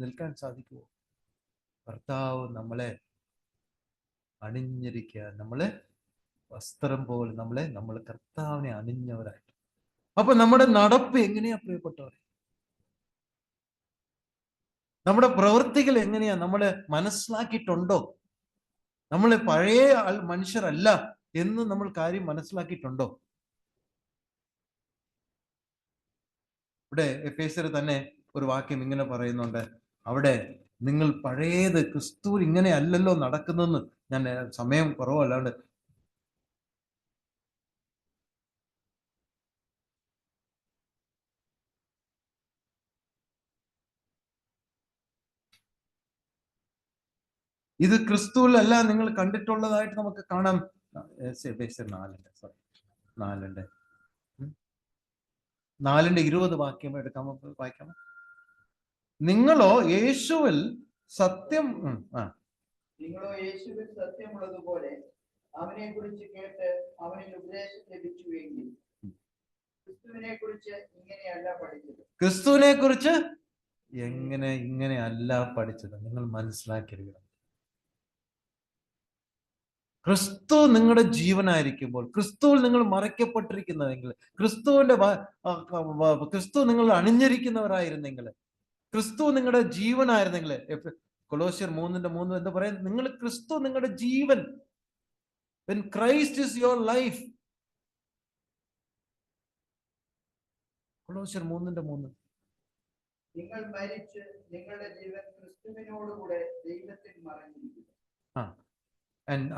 നിൽക്കാൻ സാധിക്കുമോ? കർത്താവ് നമ്മളെ അണിഞ്ഞിരിക്കുക, നമ്മളെ വസ്ത്രം പോലെ നമ്മൾ കർത്താവിനെ അണിഞ്ഞവരായിട്ട്. അപ്പൊ നമ്മുടെ നടപ്പ് എങ്ങനെയാ പ്രിയപ്പെട്ടവരെ? നമ്മുടെ പ്രവൃത്തികൾ എങ്ങനെയാ? നമ്മൾ മനസ്സിലാക്കിയിട്ടുണ്ടോ? നമ്മൾ പഴയ മനുഷ്യരല്ല എന്ന് നമ്മൾ കാര്യം മനസ്സിലാക്കിയിട്ടുണ്ടോ? ഇവിടെ എഫേസ്യർ തന്നെ ഒരു വാക്യം ഇങ്ങനെ പറയുന്നുണ്ട്, അവിടെ നിങ്ങൾ പഴയത് ക്രിസ്തു ഇങ്ങനെ അല്ലല്ലോ നടക്കുന്നെന്ന്. ഞാൻ സമയം കുറവല്ലാണ്ട് ഇത് ക്രിസ്തുവിലല്ല നിങ്ങൾ കണ്ടിട്ടുള്ളതായിട്ട് നമുക്ക് കാണാം. 4:20 വാക്യം എടുക്കാമോ, വായിക്കാമോ? നിങ്ങളോ യേശുവിൽ സത്യം സത്യമുള്ളതുപോലെ അവനെ കുറിച്ച് കേട്ട് അവനിൽ ഉപദേശം ലഭിച്ചുവെങ്കിൽ ക്രിസ്തുവിനെ കുറിച്ച് ഇങ്ങനെയല്ല പഠിച്ചത്. നിങ്ങൾ മനസ്സിലാക്കിയിരിക്കണം. ക്രിസ്തു നിങ്ങളുടെ ജീവനായിരിക്കുമ്പോൾ, ക്രിസ്തുവിൽ നിങ്ങൾ മറയ്ക്കപ്പെട്ടിരിക്കുന്നതെങ്കിൽ, ക്രിസ്തു നിങ്ങൾ അണിഞ്ഞിരിക്കുന്നവരായിരുന്നെങ്കിൽ, ക്രിസ്തു നിങ്ങളുടെ ജീവനായിരുന്നെങ്കിൽ, കൊലോസ്യർ 3:3 എന്താ പറയാ? ക്രിസ്തു നിങ്ങളുടെ ജീവൻ. When Christ is your life. കൊലോസ്യർ 3:3. നിങ്ങൾ മരിച്ച് നിങ്ങളുടെ ജീവൻ ക്രിസ്തുവിനോടുകൂടെ ദൈവത്തിൽ മറഞ്ഞിരിക്കുന്നു.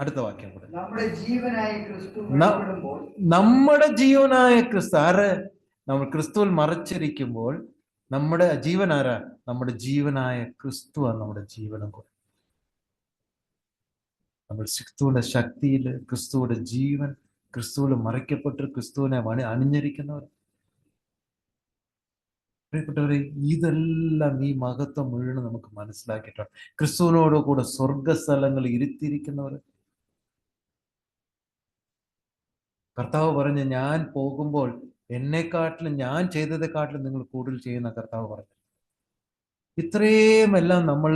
അടുത്ത വാക്യം കൂടെ. നമ്മുടെ ജീവനായ ക്രിസ്തു ആര്? നമ്മൾ ക്രിസ്തുവിൽ മറച്ചിരിക്കുമ്പോൾ നമ്മുടെ ജീവൻ ആരാ? നമ്മുടെ ജീവനായ ക്രിസ്തുവാണ് നമ്മുടെ ജീവനും കൂടെ. നമ്മൾ ക്രിസ്തുവിന്റെ ശക്തിയിൽ, ക്രിസ്തുവിന്റെ ജീവൻ, ക്രിസ്തുവിൽ മറയ്ക്കപ്പെട്ട് ക്രിസ്തുവിനെ അണിഞ്ഞിരിക്കുന്നവർ. പ്രിയപ്പെട്ടവരെ, ഇതെല്ലാം ഈ മഹത്വം മുഴുവൻ നമുക്ക് മനസ്സിലാക്കിയിട്ടാണ്. ക്രിസ്തുവിനോട് കൂടെ സ്വർഗസ്ഥലങ്ങൾ ഇരുത്തിയിരിക്കുന്നവർ. കർത്താവ് പറഞ്ഞ്, ഞാൻ പോകുമ്പോൾ എന്നെക്കാട്ടിലും, ഞാൻ ചെയ്തതെക്കാട്ടിലും നിങ്ങൾ കൂടുതൽ ചെയ്യുന്ന കർത്താവ് പറഞ്ഞു. ഇത്രയും എല്ലാം നമ്മൾ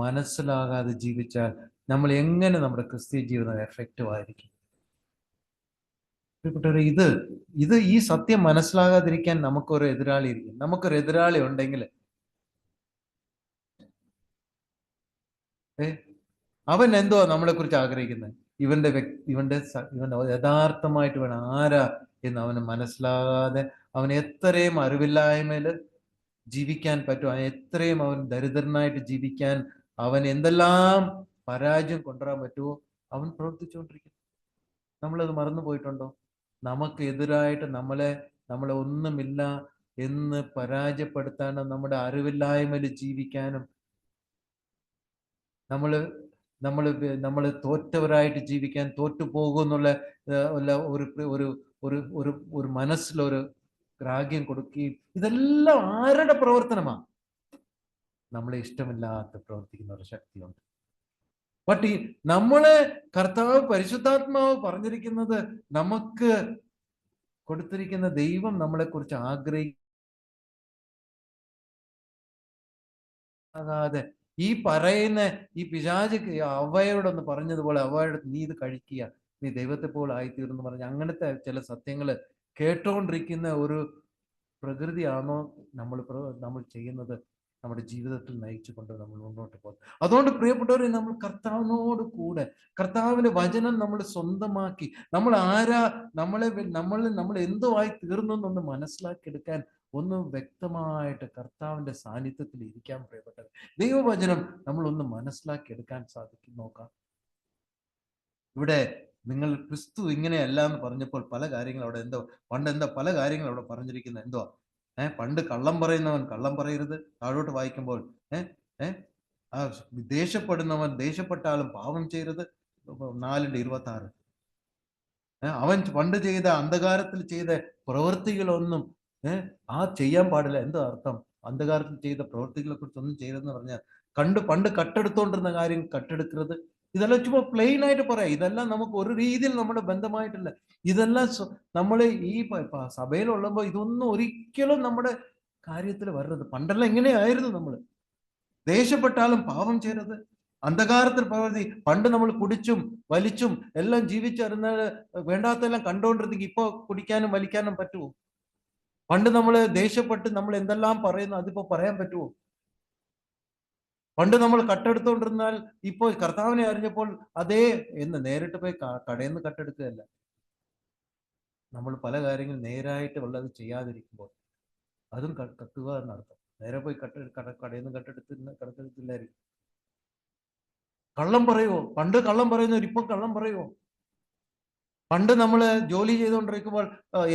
മനസ്സിലാകാതെ ജീവിച്ചാൽ നമ്മൾ എങ്ങനെ നമ്മുടെ ക്രിസ്തീയ ജീവിതം എഫക്റ്റീവ് ആയിരിക്കും? ഇത് ഈ സത്യം മനസ്സിലാകാതിരിക്കാൻ നമുക്കൊരു എതിരാളി ഇരിക്കും. നമുക്കൊരു എതിരാളി ഉണ്ടെങ്കിൽ അവൻ എന്തുവാ നമ്മളെ കുറിച്ച് ആഗ്രഹിക്കുന്നത്? ഇവന്റെ യഥാർത്ഥമായിട്ട് വേണം ആരാ എന്ന് അവന് മനസ്സിലാകാതെ അവൻ എത്രയും അറിവില്ലായ്മയിൽ ജീവിക്കാൻ പറ്റും, എത്രയും അവൻ ദരിദ്രനായിട്ട് ജീവിക്കാൻ, അവൻ എന്തെല്ലാം പരാജയം കൊണ്ടുവരാൻ പറ്റുമോ അവൻ പ്രവർത്തിച്ചുകൊണ്ടിരിക്കുന്നു. നമ്മളത് മറന്നു പോയിട്ടുണ്ടോ? നമുക്ക് എതിരായിട്ട് നമ്മളെ ഒന്നുമില്ല എന്ന് പരാജയപ്പെടുത്താനും നമ്മുടെ അറിവില്ലായ്മയിൽ ജീവിക്കാനും നമ്മള് നമ്മള് നമ്മൾ തോറ്റവരായിട്ട് ജീവിക്കാൻ, തോറ്റു പോകുമെന്നുള്ള ഒരു ഒരു ഒരു ഒരു ഒരു മനസ്സിലൊരു ഗ്രാഹ്യം കൊടുക്കുകയും, ഇതെല്ലാം ആരുടെ പ്രവർത്തനമാണ്? നമ്മളെ ഇഷ്ടമില്ലാത്ത പ്രവർത്തിക്കുന്ന ഒരു ശക്തിയുണ്ട്. ബട്ട് ഈ നമ്മളെ കർത്താവ് പരിശുദ്ധാത്മാവ് പറഞ്ഞിരിക്കുന്നത്, നമുക്ക് കൊടുത്തിരിക്കുന്ന ദൈവം നമ്മളെ കുറിച്ച് ആഗ്രഹിക്കാതെ ഈ പറയുന്ന ഈ പിശാച് അവയോടൊന്ന് പറഞ്ഞതുപോലെ, അവയോട് നീ ഇത് കഴിക്കുക, നീ ദൈവത്തെ പോലെ ആയിത്തീർന്നു പറഞ്ഞ് അങ്ങനത്തെ ചില സത്യങ്ങള് കേട്ടുകൊണ്ടിരിക്കുന്ന ഒരു പ്രകൃതിയാണോ നമ്മൾ ചെയ്യുന്നത് നമ്മുടെ ജീവിതത്തിൽ നയിച്ചുകൊണ്ട് നമ്മൾ മുന്നോട്ട് പോകും. അതുകൊണ്ട് പ്രിയപ്പെട്ടവരെ, നമ്മൾ കർത്താവിനോട് കൂടെ, കർത്താവിന്റെ വചനം നമ്മൾ സ്വന്തമാക്കി, നമ്മൾ ആരാ, നമ്മൾ എന്തോ ആയി തീർന്നു എന്നൊന്ന് മനസ്സിലാക്കിയെടുക്കാൻ, ഒന്ന് വ്യക്തമായിട്ട് കർത്താവിന്റെ സാന്നിധ്യത്തിൽ ഇരിക്കാൻ പ്രിയപ്പെട്ടവർ, ദൈവവചനം നമ്മൾ ഒന്ന് മനസ്സിലാക്കിയെടുക്കാൻ സാധിക്കും. നോക്കാം, ഇവിടെ നിങ്ങൾ ക്രിസ്തു ഇങ്ങനെയല്ല എന്ന് പറഞ്ഞപ്പോൾ പല കാര്യങ്ങൾ അവിടെ പല കാര്യങ്ങൾ അവിടെ പറഞ്ഞിരിക്കുന്നത് എന്തോ, പണ്ട് കള്ളം പറയുന്നവൻ കള്ളം പറയരുത്, താഴോട്ട് വായിക്കുമ്പോൾ ആ ദേഷ്യപ്പെടുന്നവൻ ദേഷ്യപ്പെട്ടാലും പാപം ചെയ്യരുത്, 4:26. അവൻ പണ്ട് ചെയ്ത അന്ധകാരത്തിൽ ചെയ്ത പ്രവൃത്തികളൊന്നും ചെയ്യാൻ പാടില്ല. എന്താ അർത്ഥം? അന്ധകാരത്തിൽ ചെയ്ത പ്രവൃത്തികളെ കുറിച്ച് ഒന്നും ചെയ്തെന്ന് പറഞ്ഞാൽ, പണ്ട് കട്ടെടുത്തോണ്ടിരുന്ന കാര്യം കട്ടെടുക്കരുത്. ഇതെല്ലാം ചുമ്മാ പ്ലെയിൻ ആയിട്ട് പറയാം. ഇതെല്ലാം നമുക്ക് ഒരു രീതിയിൽ നമ്മുടെ ബന്ധമായിട്ടില്ല. ഇതെല്ലാം നമ്മൾ ഈ സഭയിലുള്ളപ്പോൾ ഇതൊന്നും ഒരിക്കലും നമ്മുടെ കാര്യത്തിൽ വരരുത്. പണ്ടെല്ലാം എങ്ങനെയായിരുന്നു? നമ്മൾ ദേഷ്യപ്പെട്ടാലും പാപം ചെയ്യരുത്, അന്ധകാരത്തിൽ പ്രവൃത്തി. പണ്ട് നമ്മൾ കുടിച്ചും വലിച്ചും എല്ലാം ജീവിച്ചിരുന്നാൽ വേണ്ടാത്തെല്ലാം കണ്ടുകൊണ്ടിരുന്നെങ്കിൽ ഇപ്പൊ കുടിക്കാനും വലിക്കാനും പറ്റുമോ? പണ്ട് നമ്മൾ ദേഷ്യപ്പെട്ട് നമ്മൾ എന്തെല്ലാം പറയുന്നു, അതിപ്പോ പറയാൻ പറ്റുമോ? പണ്ട് നമ്മൾ കട്ടെടുത്തോണ്ടിരുന്നാൽ ഇപ്പോൾ കർത്താവിനെ അറിഞ്ഞപ്പോൾ അതേ എന്ന് നേരിട്ട് പോയി കടയിൽ നിന്ന് കട്ടെടുക്കുകയല്ല. നമ്മൾ പല കാര്യങ്ങൾ നേരായിട്ട് ഉള്ളത് ചെയ്യാതിരിക്കുമ്പോൾ അതും കത്തുക എന്നർത്ഥം. നേരെ പോയി കടയിൽ നിന്ന് കട്ടെടുത്തില്ലായിരിക്കും. കള്ളം പറയുവോ? പണ്ട് കള്ളം പറയുന്നവർ ഇപ്പൊ കള്ളം പറയുവോ? പണ്ട് നമ്മൾ ജോലി ചെയ്തുകൊണ്ടിരിക്കുമ്പോൾ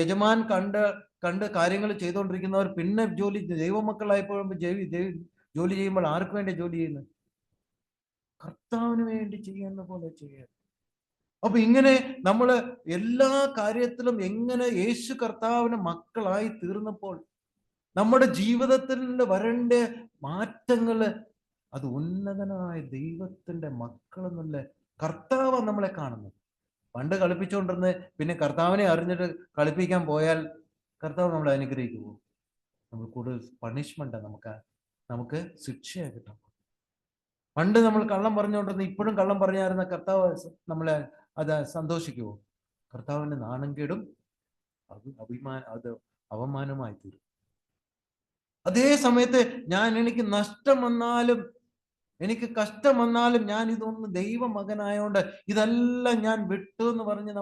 യജമാൻ കണ്ട് കാര്യങ്ങൾ ചെയ്തുകൊണ്ടിരിക്കുന്നവർ പിന്നെ ദൈവമക്കളായപ്പോഴും ജോലി ചെയ്യുമ്പോൾ ആർക്ക് വേണ്ടി ജോലി ചെയ്യുന്നത്? കർത്താവിന് വേണ്ടി ചെയ്യുന്ന പോലെ ചെയ്യുക. അപ്പൊ ഇങ്ങനെ നമ്മൾ എല്ലാ കാര്യത്തിലും എങ്ങനെ യേശു കർത്താവിന് മക്കളായി തീർന്നപ്പോൾ നമ്മുടെ ജീവിതത്തിൽ വരേണ്ട മാറ്റങ്ങള്, അത് ഉന്നതനായ ദൈവത്തിന്റെ മക്കളെന്നുള്ള കർത്താവ് നമ്മളെ കാണുന്നത്. പണ്ട് കളിപ്പിച്ചുകൊണ്ടിരുന്ന് പിന്നെ കർത്താവിനെ അറിഞ്ഞിട്ട് കളിപ്പിക്കാൻ പോയാൽ കർത്താവ് നമ്മളെ അനുഗ്രഹിക്കുമോ? നമ്മൾ കൂടുതൽ പണിഷ്മെന്റ്, നമുക്ക് ശിക്ഷയെ കിട്ടും. പണ്ട് നമ്മൾ കള്ളം പറഞ്ഞുകൊണ്ടിരുന്ന ഇപ്പോഴും കള്ളം പറഞ്ഞായിരുന്ന കർത്താവ് നമ്മളെ അത് സന്തോഷിക്കുമോ? കർത്താവിന്റെ നാണം കേടും അത് അവമാനമായി തീരും. അതേ സമയത്ത് എനിക്ക് നഷ്ടം വന്നാലും എനിക്ക് കഷ്ടം വന്നാലും ഞാൻ ഇതൊന്നും ദൈവമകനായോണ്ട് ഇതെല്ലാം ഞാൻ വിട്ടു എന്ന് പറഞ്ഞ്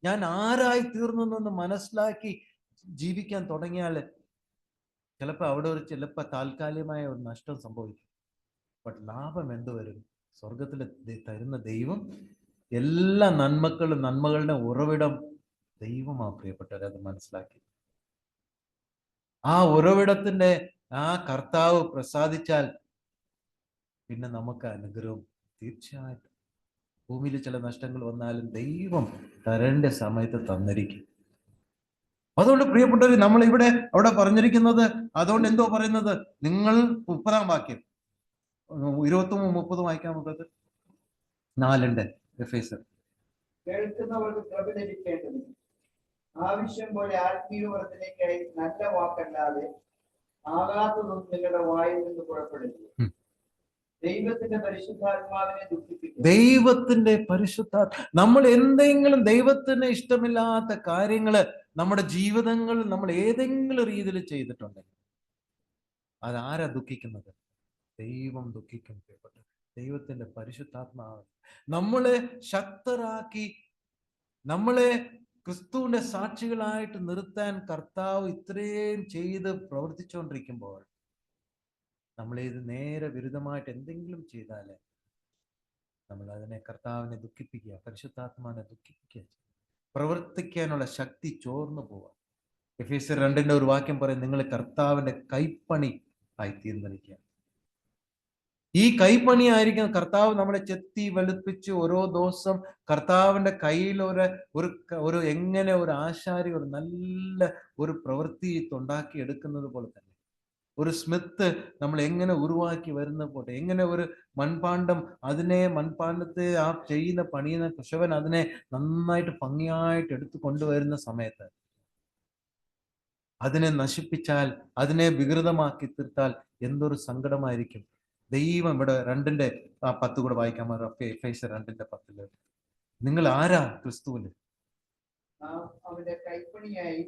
ഞാൻ ആരായി തീർന്നു എന്നൊന്ന് മനസ്സിലാക്കി ജീവിക്കാൻ തുടങ്ങിയാൽ ചിലപ്പോൾ അവിടെ ചിലപ്പോൾ താൽക്കാലികമായ ഒരു നഷ്ടം സംഭവിക്കും. ബട്ട് ലാഭം എന്തുവരും? സ്വർഗത്തിൽ തരുന്ന ദൈവം, എല്ലാ നന്മകളുടെ ഉറവിടം ദൈവമാ പ്രിയപ്പെട്ടവരെ. അത് മനസ്സിലാക്കി ആ ഉറവിടത്തിന്റെ ആ കർത്താവ് പ്രസാദിച്ചാൽ പിന്നെ നമുക്ക് അനുഗ്രഹം തീർച്ചയായിട്ടും. ഭൂമിയിൽ ചില നഷ്ടങ്ങൾ വന്നാലും ദൈവം തരേണ്ട സമയത്ത് തന്നിരിക്കും. അതുകൊണ്ട് പ്രിയപ്പെട്ടവർ, നമ്മൾ അവിടെ പറഞ്ഞിരിക്കുന്നത്, അതുകൊണ്ട് എന്തോ പറയുന്നത്, നിങ്ങൾ 30-ാം വാക്യം 20-30 വായിക്കാൻ പറ്റത് 4 എഫേസർ. കേൾക്കുന്നവർക്ക് കൃപ ലഭിക്കേണ്ടത് ആവശ്യം പോലെ ആത്മീയ വർദ്ധനയ്ക്കായി നല്ല വാക്കല്ലാതെ ആകാത്തതൊന്നും നിങ്ങളുടെ വായിൽ നിന്ന് പുറപ്പെടരുത്. ദൈവത്തിന്റെ നമ്മൾ എന്തെങ്കിലും ദൈവത്തിന് ഇഷ്ടമില്ലാത്ത കാര്യങ്ങള് നമ്മുടെ ജീവിതങ്ങളിൽ നമ്മൾ ഏതെങ്കിലും രീതിയിൽ ചെയ്തിട്ടുണ്ടെങ്കിൽ അതാരാ ദുഃഖിക്കുന്നത്? ദൈവം ദുഃഖിക്കും. ദൈവത്തിന്റെ പരിശുദ്ധാത്മാവ് നമ്മളെ ശക്തരാക്കി നമ്മളെ ക്രിസ്തുവിന്റെ സാക്ഷികളായിട്ട് നിർത്താൻ കർത്താവ് ഇത്രയും ചെയ്ത് പ്രവർത്തിച്ചുകൊണ്ടിരിക്കുമ്പോൾ നമ്മളിത് നേരെ വിരുദ്ധമായിട്ട് എന്തെങ്കിലും ചെയ്താല് നമ്മൾ അതിനെ കർത്താവിനെ ദുഃഖിപ്പിക്കുക, പരിശുദ്ധാത്മാവിനെ ദുഃഖിപ്പിക്കുക, പ്രവർത്തിക്കാനുള്ള ശക്തി ചോർന്നു പോവുക. എഫേസ്യർ 2 ഒരു വാക്യം പറയും, നിങ്ങൾ കർത്താവിന്റെ കൈപ്പണി ആയി തീർന്നിരിക്കുക. ഈ കൈപ്പണിയായിരിക്കും കർത്താവ് നമ്മളെ ചെത്തി വെളുപ്പിച്ച് ഓരോ ദിവസം കർത്താവിന്റെ കയ്യിൽ ഒരു എങ്ങനെ ഒരു ആശാരി ഒരു നല്ല ഒരു പ്രവൃത്തി ഉണ്ടാക്കി എടുക്കുന്നത് പോലെ തന്നെ ഒരു സ്മിത്ത് നമ്മൾ എങ്ങനെ ഉരുവാക്കി വരുന്ന പോലെ എങ്ങനെ ഒരു മൺപാണ്ഡം മൺപാണ്ഡത്തെ ആ പണിയുന്ന കൃഷകൻ അതിനെ നന്നായിട്ട് ഭംഗിയായിട്ട് എടുത്തു കൊണ്ടുവരുന്ന സമയത്ത് അതിനെ നശിപ്പിച്ചാൽ അതിനെ വികൃതമാക്കി തീർത്താൽ എന്തൊരു സങ്കടമായിരിക്കും. ദൈവം ഇവിടെ 2:10 കൂടെ വായിക്കാമോ? എഫേസ്യർ 2:10. നിങ്ങൾ ആരാ ക്രിസ്തുവിന്? അവന്റെ കൈപ്പണിയായി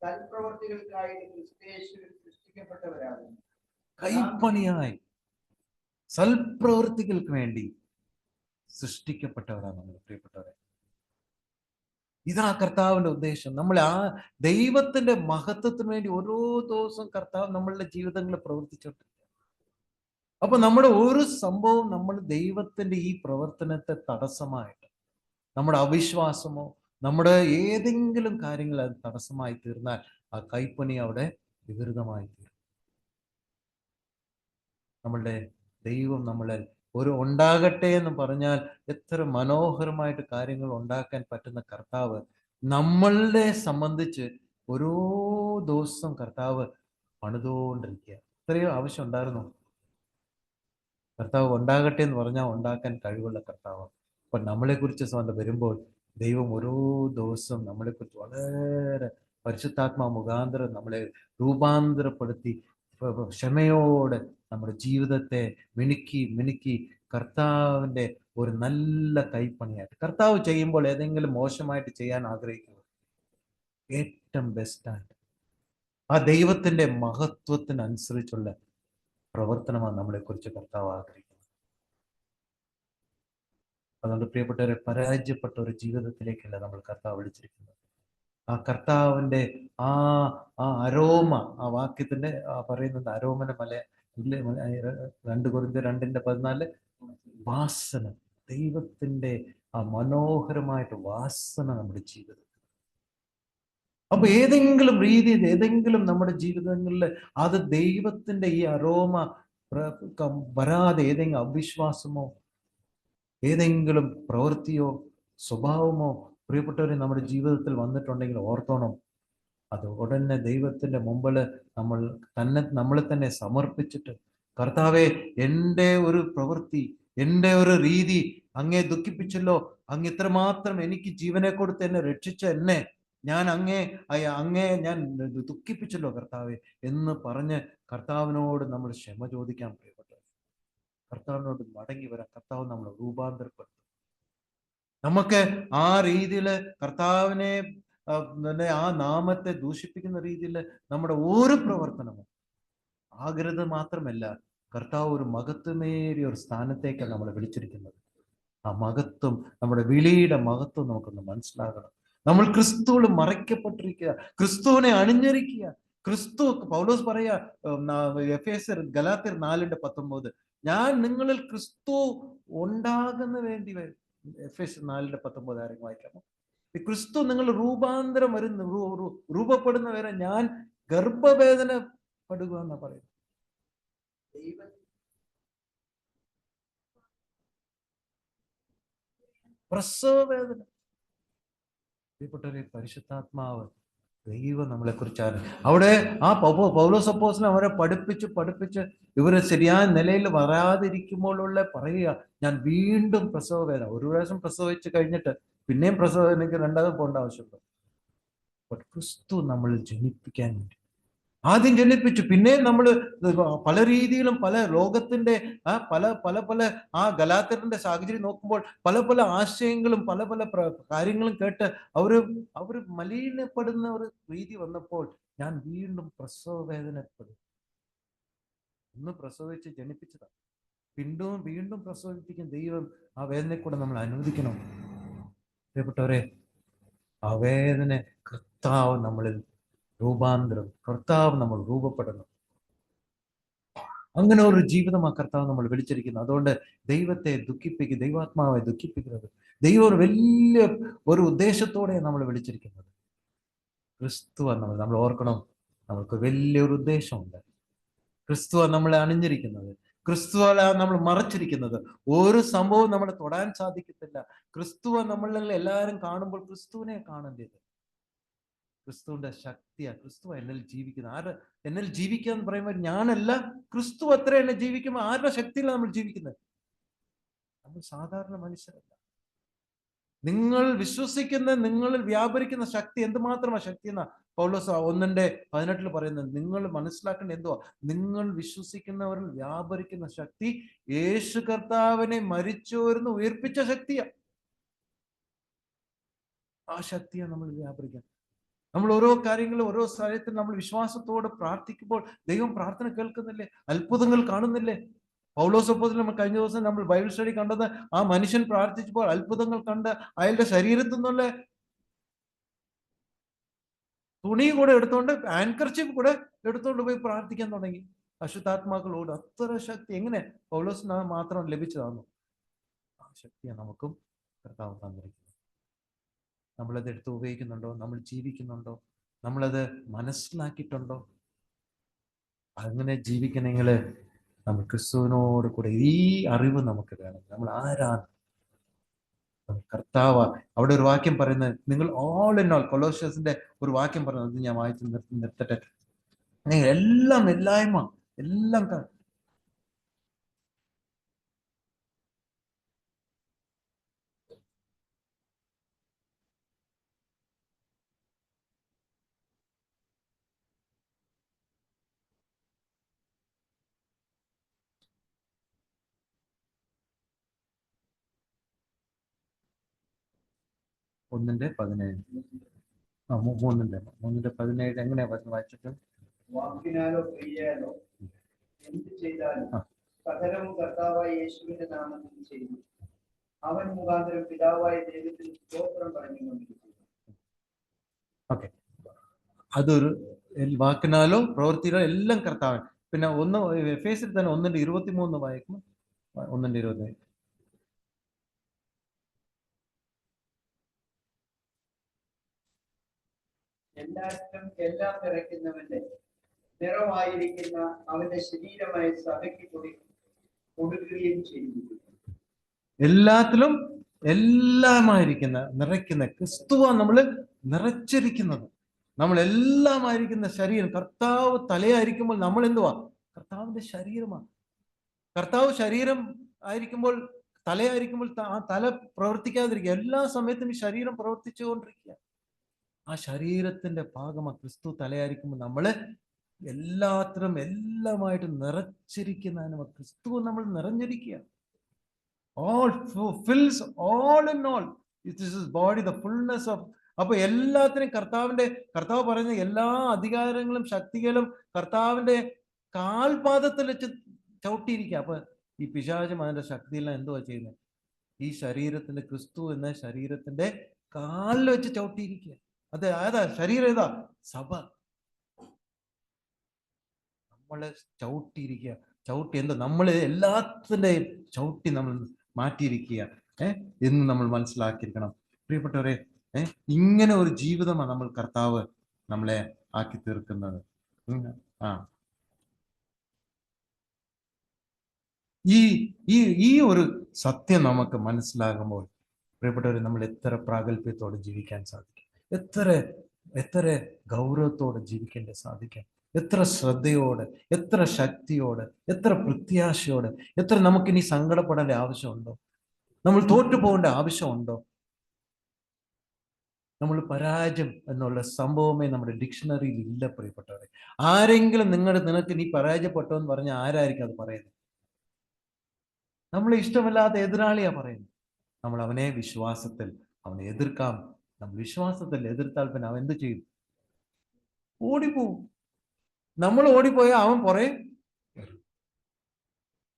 സൽപ്രവർത്തികൾക്കായി ക്രിസ്തുയേശുവിൽ സൃഷ്ടിക്കപ്പെട്ടവരാകുന്നു. കൈപ്പണിയായി സൽപ്രവർത്തികൾക്ക് വേണ്ടി സൃഷ്ടിക്കപ്പെട്ടവരാണ് നമ്മൾ, പ്രിയപ്പെട്ടവരെ. ഇതാ കർത്താവിന്റെ ഉദ്ദേശം. നമ്മൾ ആ ദൈവത്തിന്റെ മഹത്വത്തിന് വേണ്ടി ഓരോ ദിവസവും കർത്താവ് നമ്മളുടെ ജീവിതങ്ങളിൽ പ്രവർത്തിച്ചോട്ടെ. അപ്പൊ നമ്മുടെ ഒരു സംഭവം നമ്മൾ ദൈവത്തിന്റെ ഈ പ്രവർത്തനത്തെ തടസ്സമായിട്ട് നമ്മുടെ അവിശ്വാസമോ നമ്മുടെ ഏതെങ്കിലും കാര്യങ്ങൾ അത് തടസ്സമായി തീർന്നാൽ ആ കൈപ്പണി അവിടെ വികൃതമായി തീരും. നമ്മളുടെ ദൈവം നമ്മളെ ഒരു ഉണ്ടാകട്ടെ എന്ന് പറഞ്ഞാൽ എത്ര മനോഹരമായിട്ട് കാര്യങ്ങൾ ഉണ്ടാക്കാൻ പറ്റുന്ന കർത്താവ് നമ്മളുടെ സംബന്ധിച്ച് ഓരോ ദിവസം കർത്താവ് പണിതുകൊണ്ടിരിക്കുക. ഇത്രയോ ആവശ്യം ഉണ്ടായിരുന്നു. കർത്താവ് ഉണ്ടാകട്ടെ എന്ന് പറഞ്ഞാൽ ഉണ്ടാക്കാൻ കഴിവുള്ള കർത്താവ്. അപ്പൊ നമ്മളെ കുറിച്ച് വരുമ്പോൾ ദൈവം ഓരോ ദിവസം നമ്മളെക്കുറിച്ച് വളരെ പരിശുദ്ധാത്മാ മുഖാന്തരം നമ്മളെ രൂപാന്തരപ്പെടുത്തി ക്ഷമയോടെ നമ്മുടെ ജീവിതത്തെ മിനുക്കി കർത്താവിന്റെ ഒരു നല്ല കൈപ്പണിയായിട്ട് കർത്താവ് ചെയ്യുമ്പോൾ ഏതെങ്കിലും മോശമായിട്ട് ചെയ്യാൻ ആഗ്രഹിക്കുന്നു, ഏറ്റവും ബെസ്റ്റായിട്ട് ആ ദൈവത്തിന്റെ മഹത്വത്തിനനുസരിച്ചുള്ള പ്രവർത്തനമാണ് നമ്മളെ കുറിച്ച് കർത്താവ് ആഗ്രഹിക്കുന്നത്. അതുകൊണ്ട് പ്രിയപ്പെട്ടവരെ, പരാജയപ്പെട്ട ഒരു ജീവിതത്തിലേക്കല്ല നമ്മൾ കർത്താവ് വിളിച്ചിരിക്കുന്നത്. ആ കർത്താവിന്റെ ആ അരോമ, ആ വാക്യത്തിന്റെ പറയുന്നത് അരോമന 2 കൊരിന്ത്യർ 2:14 വാസന, ദൈവത്തിന്റെ ആ മനോഹരമായിട്ട് വാസന നമ്മുടെ ജീവിതത്തിൽ. അപ്പൊ ഏതെങ്കിലും രീതിയിൽ ഏതെങ്കിലും നമ്മുടെ ജീവിതങ്ങളിൽ അത് ദൈവത്തിന്റെ ഈ അരോമ വരാതെ ഏതെങ്കിലും അവിശ്വാസമോ ഏതെങ്കിലും പ്രവൃത്തിയോ സ്വഭാവമോ പ്രിയപ്പെട്ടവരെ നമ്മുടെ ജീവിതത്തിൽ വന്നിട്ടുണ്ടെങ്കിൽ ഓർത്തോണം, അത് ഉടനെ ദൈവത്തിന്റെ മുമ്പിൽ നമ്മളെ തന്നെ സമർപ്പിച്ചിട്ട്, കർത്താവെ, എൻ്റെ ഒരു പ്രവൃത്തി, എൻ്റെ ഒരു രീതി അങ്ങേ ദുഃഖിപ്പിച്ചല്ലോ, അങ്ങ് ഇത്രമാത്രം എനിക്ക് ജീവനെ കൊടുത്ത് എന്നെ രക്ഷിച്ച ഞാൻ അങ്ങേ ഞാൻ ദുഃഖിപ്പിച്ചല്ലോ കർത്താവെ എന്ന് പറഞ്ഞ് കർത്താവിനോട് നമ്മൾ ക്ഷമ ചോദിക്കാൻ പ്രിയപ്പെട്ടവർ. കർത്താവിനോട് മടങ്ങി വരാൻ കർത്താവ് നമ്മൾ രൂപാന്തരപ്പെടുത്തും. നമുക്ക് ആ രീതിയിൽ കർത്താവിനെ ആ നാമത്തെ ദൂഷിപ്പിക്കുന്ന രീതിയിൽ നമ്മുടെ ഓരോ പ്രവർത്തനവും ആകരുത്. മാത്രമല്ല, കർത്താവ് ഒരു മഹത്വമേറിയ ഒരു സ്ഥാനത്തേക്കാണ് നമ്മളെ വിളിച്ചിരിക്കുന്നത്. ആ മഹത്വം, നമ്മുടെ വിളിയുടെ മഹത്വം നമുക്കൊന്ന് മനസ്സിലാകണം. നമ്മൾ ക്രിസ്തുവിൽ മറയ്ക്കപ്പെട്ടിരിക്കുക, ക്രിസ്തുവിനെ അണിഞ്ഞിരിക്കുക. ക്രിസ്തു, പൗലോസ് പറയാ എഫേസ്യർ ഗലാത്യർ 4:19, ഞാൻ നിങ്ങളിൽ ക്രിസ്തു ഉണ്ടാകുന്ന വേണ്ടി വരും. എഫേസ്യർ 4:19 ആരെങ്കിലും വായിക്കാമോ? ക്രിസ്തു നിങ്ങൾ രൂപാന്തരം രൂപപ്പെടുന്ന വരെ ഞാൻ ഗർഭവേദനപ്പെടുക എന്നാ പറയുന്നത്. പ്രസവ വേദന. പരിശുദ്ധാത്മാവ് ദൈവം നമ്മളെ കുറിച്ചാണ് അവിടെ ആ പൗലോസ് അപ്പോസ്തലൻ അവരെ പഠിപ്പിച്ച് ഇവര് ശരിയായ നിലയിൽ വരാതിരിക്കുമ്പോഴുള്ള പറയുക, ഞാൻ വീണ്ടും പ്രസവ വേദന. ഒരു പ്രാവശ്യം പ്രസവിച്ച് കഴിഞ്ഞിട്ട് പിന്നെയും പ്രസവ വേദനയ്ക്ക് 2ാമത് പോകേണ്ട ആവശ്യമുണ്ട്. ക്രിസ്തു നമ്മൾ ജനിപ്പിക്കാൻ വേണ്ടി ആദ്യം ജനിപ്പിച്ചു, പിന്നെയും നമ്മൾ പല രീതിയിലും പല ലോകത്തിന്റെ പല ആ ഗലാത്യരുടെ സാഹചര്യം നോക്കുമ്പോൾ പല ആശയങ്ങളും പല കാര്യങ്ങളും കേട്ട് അവര് മലിനപ്പെടുന്ന ഒരു രീതി വന്നപ്പോൾ ഞാൻ വീണ്ടും പ്രസവ വേദനപ്പെടും. ഒന്ന് പ്രസവിച്ച് ജനിപ്പിച്ചതാണ്, വീണ്ടും പ്രസവിപ്പിക്കും ദൈവം. ആ വേദനയെ കൂടെ നമ്മൾ അനുവദിക്കണം. പ്രിയപ്പെട്ടവരെ, ആ വേദന കർത്താവ് നമ്മളിൽ രൂപാന്തരം, കർത്താവ് നമ്മൾ രൂപപ്പെടണം. അങ്ങനെ ഒരു ജീവിതം ആ കർത്താവ് നമ്മൾ വിളിച്ചിരിക്കുന്നു. അതുകൊണ്ട് ദൈവത്തെ ദൈവാത്മാവെ ദുഃഖിപ്പിക്കുന്നത് ദൈവം ഒരു വലിയ ഒരു ഉദ്ദേശത്തോടെ നമ്മൾ വിളിച്ചിരിക്കുന്നത്. ക്രിസ്തു നമ്മൾ ഓർക്കണം, നമ്മൾക്ക് വലിയൊരു ഉദ്ദേശമുണ്ട്. ക്രിസ്തു നമ്മളെ അണിഞ്ഞിരിക്കുന്നത്. ക്രിസ്തുവല്ല നമ്മൾ മറച്ചിരിക്കുന്നത്. ഒരു സംഭവവും നമ്മളെ തൊടാൻ സാധിക്കത്തില്ല. ക്രിസ്തുവ നമ്മളിൽ എല്ലാവരും കാണുമ്പോൾ ക്രിസ്തുവിനെ കാണേണ്ടത്. ക്രിസ്തുവിന്റെ ശക്തിയാ. ക്രിസ്തു എന്നിൽ ജീവിക്കുന്നത്. എന്നിൽ ജീവിക്കുക എന്ന് പറയുമ്പോൾ ഞാനല്ല, ക്രിസ്തു അത്ര എന്നെ ജീവിക്കുമ്പോൾ ആരുടെ ശക്തിയിലാണ് നമ്മൾ ജീവിക്കുന്നത്? നമ്മൾ സാധാരണ മനുഷ്യരല്ല. നിങ്ങൾ വിശ്വസിക്കുന്ന, നിങ്ങളിൽ വ്യാപരിക്കുന്ന ശക്തി എന്തുമാത്രമാണ് ശക്തി എന്നാ പൗലോസ് 1:18 പറയുന്നത്. നിങ്ങൾ മനസ്സിലാക്കേണ്ട എന്തുവാ? നിങ്ങൾ വിശ്വസിക്കുന്നവരിൽ വ്യാപരിക്കുന്ന ശക്തി യേശു കർത്താവിനെ മരിച്ചോർന്ന് ഉയർപ്പിച്ച ശക്തിയാ. ആ ശക്തിയാണ് നമ്മൾ വ്യാപരിക്കുന്നത്. നമ്മൾ ഓരോ കാര്യങ്ങളും ഓരോ സ്ഥലത്തും നമ്മൾ വിശ്വാസത്തോടെ പ്രാർത്ഥിക്കുമ്പോൾ ദൈവം പ്രാർത്ഥന കേൾക്കുന്നില്ലേ? അത്ഭുതങ്ങൾ കാണുന്നില്ലേ? പൗലോസ് അപ്പോസ്തലൻ നമ്മൾ കഴിഞ്ഞ ദിവസം നമ്മൾ ബൈബിൾ സ്റ്റഡി കണ്ടത്, ആ മനുഷ്യൻ പ്രാർത്ഥിച്ചപ്പോൾ അത്ഭുതങ്ങൾ കണ്ട് അയാളുടെ ശരീരത്തിൽ നിന്നുള്ള തുണി കൂടെ എടുത്തുകൊണ്ട്, ആൻകർചീഫ് കൂടെ എടുത്തുകൊണ്ട് പോയി പ്രാർത്ഥിക്കാൻ തുടങ്ങി. അശുദ്ധാത്മാക്കളോട് അത്ര ശക്തി എങ്ങനെ പൗലോസിന് മാത്രം ലഭിച്ചതാണോ? ആ ശക്തിയാണ് നമുക്കും കർത്താവ് തന്നിരിക്കുന്നത്. നമ്മളത് എടുത്ത് ഉപയോഗിക്കുന്നുണ്ടോ? നമ്മൾ ജീവിക്കുന്നുണ്ടോ? നമ്മളത് മനസ്സിലാക്കിയിട്ടുണ്ടോ? അങ്ങനെ ജീവിക്കണമെങ്കിൽ നമ്മൾ ക്രിസ്തുവിനോട് കൂടെ ഈ അറിവ് നമുക്ക് വേണം. നമ്മൾ ആരാണ്? കർത്താവ്. അവിടെ ഒരു വാക്യം പറയുന്നത്, നിങ്ങൾ ഓൾ ഇൻ ഓൾ, കൊലോഷ്യസിന്റെ ഒരു വാക്യം പറയുന്നത് ഞാൻ വായിച്ച് നിർത്തട്ടെ. നിങ്ങൾ എല്ലാം, എല്ലായ്മ, എല്ലാം ഒന്നിന്റെ 17. ആ, മൂന്നിന്റെ 17 എങ്ങനെയാ വായിച്ചിട്ട്? വാക്കിനാലോ ക്രിയയാലോ എന്ത് ചെയ്താലും സകലവും കർത്താവായ യേശുവിന്റെ നാമത്തിൽ ചെയ്തു അവൻ മുഖാന്തരം പിതാവായ ദൈവത്തിന് സ്തോത്രം പറഞ്ഞുകൊണ്ടിരിക്കുന്നു. ഓക്കെ, അതൊരു വാക്കിനാലോ പ്രവൃത്തിയിലോ എല്ലാം കർത്താവൻ. പിന്നെ എഫേസ്യരിൽ തന്നെ 1:23 വായിക്കും. 1:20. എല്ലാറ്റിലും എല്ലാം നിറയ്ക്കുന്നവന്റെ നിറമായിരിക്കുന്ന അവന്റെ ശരീരമായ സഭയ്ക്ക് കൊടുക്കുകയും ചെയ്തിരിക്കുന്നു. എല്ലാത്തിലും എല്ലാമായിരിക്കുന്ന, നിറയ്ക്കുന്ന ക്രിസ്തുവാണ് നമ്മൾ നിറച്ചിരിക്കുന്നത്. നമ്മൾ എല്ലാമായിരിക്കുന്ന ശരീരം. കർത്താവ് തലയായിരിക്കുമ്പോൾ നമ്മൾ എന്തുവാ? കർത്താവിന്റെ ശരീരമാണ്. കർത്താവ് ശരീരം ആയിരിക്കുമ്പോൾ, തലയായിരിക്കുമ്പോൾ ആ തല പ്രവർത്തിക്കാതിരിക്കുക. എല്ലാ സമയത്തും ഈ ശരീരം പ്രവർത്തിച്ചുകൊണ്ടിരിക്കുക. ആ ശരീരത്തിന്റെ ഭാഗമാണ് ക്രിസ്തു. തലയായിരിക്കുമ്പോൾ നമ്മള് എല്ലാത്തിലും എല്ലാമായിട്ട് നിറച്ചിരിക്കുന്ന ക്രിസ്തു നമ്മൾ നിറഞ്ഞിരിക്കുക. All fills all in all. This is body, the fullness of. അപ്പൊ എല്ലാത്തിനും കർത്താവ് പറയുന്ന എല്ലാ അധികാരങ്ങളും ശക്തികളും കർത്താവിന്റെ കാൽപാദത്തിൽ വെച്ച് ചവിട്ടിയിരിക്കുക. അപ്പൊ ഈ പിശാചും അതിന്റെ ശക്തിയെല്ലാം എന്തുവാ ചെയ്യുന്നത്? ഈ ശരീരത്തിന്റെ, ക്രിസ്തു എന്ന ശരീരത്തിന്റെ കാലിൽ വെച്ച് ചവിട്ടിയിരിക്കുക. അത് ഏതാ ശരീരം? ഏതാ? സഭ. നമ്മളെ ചവിട്ടിയിരിക്കുക. ചവിട്ടി എന്താ? നമ്മൾ എല്ലാത്തിൻ്റെയും ചവിട്ടി നമ്മൾ മാറ്റിയിരിക്കുക. എന്ന് നമ്മൾ മനസ്സിലാക്കിയിരിക്കണം പ്രിയപ്പെട്ടവരെ. ഇങ്ങനെ ഒരു ജീവിതമാണ് നമ്മൾ കർത്താവ് നമ്മളെ ആക്കി തീർക്കുന്നത്. ഈ ഒരു സത്യം നമുക്ക് മനസ്സിലാകുമ്പോൾ പ്രിയപ്പെട്ടവരെ, നമ്മൾ എത്ര പ്രാഗൽഭ്യത്തോടെ ജീവിക്കാൻ സാധിക്കും, എത്ര ഗൗരവത്തോടെ ജീവിക്കേണ്ട സാധിക്കാം, എത്ര ശ്രദ്ധയോടെ, എത്ര ശക്തിയോടെ, എത്ര പ്രത്യാശയോടെ, എത്ര നമുക്കിനി സങ്കടപ്പെടേണ്ട ആവശ്യമുണ്ടോ? നമ്മൾ തോറ്റു പോകേണ്ട ആവശ്യമുണ്ടോ? നമ്മൾ പരാജയം എന്നുള്ള സംഭവമേ നമ്മുടെ ഡിക്ഷണറിയിൽ ഇല്ല പ്രിയപ്പെട്ടവരെ. ആരെങ്കിലും നിനക്ക് നീ പരാജയപ്പെട്ടോ എന്ന് പറഞ്ഞാൽ ആരായിരിക്കും അത് പറയുന്നത്? നമ്മളെ ഇഷ്ടമില്ലാത്ത എതിരാളിയാ പറയുന്നത്. നമ്മൾ അവനെ വിശ്വാസത്തിൽ അവനെ എതിർക്കാം. നമ്മൾ വിശ്വാസത്തിൽ എതിർത്താൽ പിന്നെ അവൻ എന്ത് ചെയ്യും? ഓടിപ്പോവും. നമ്മൾ ഓടിപ്പോയാൽ അവൻ പുറകെ വരും.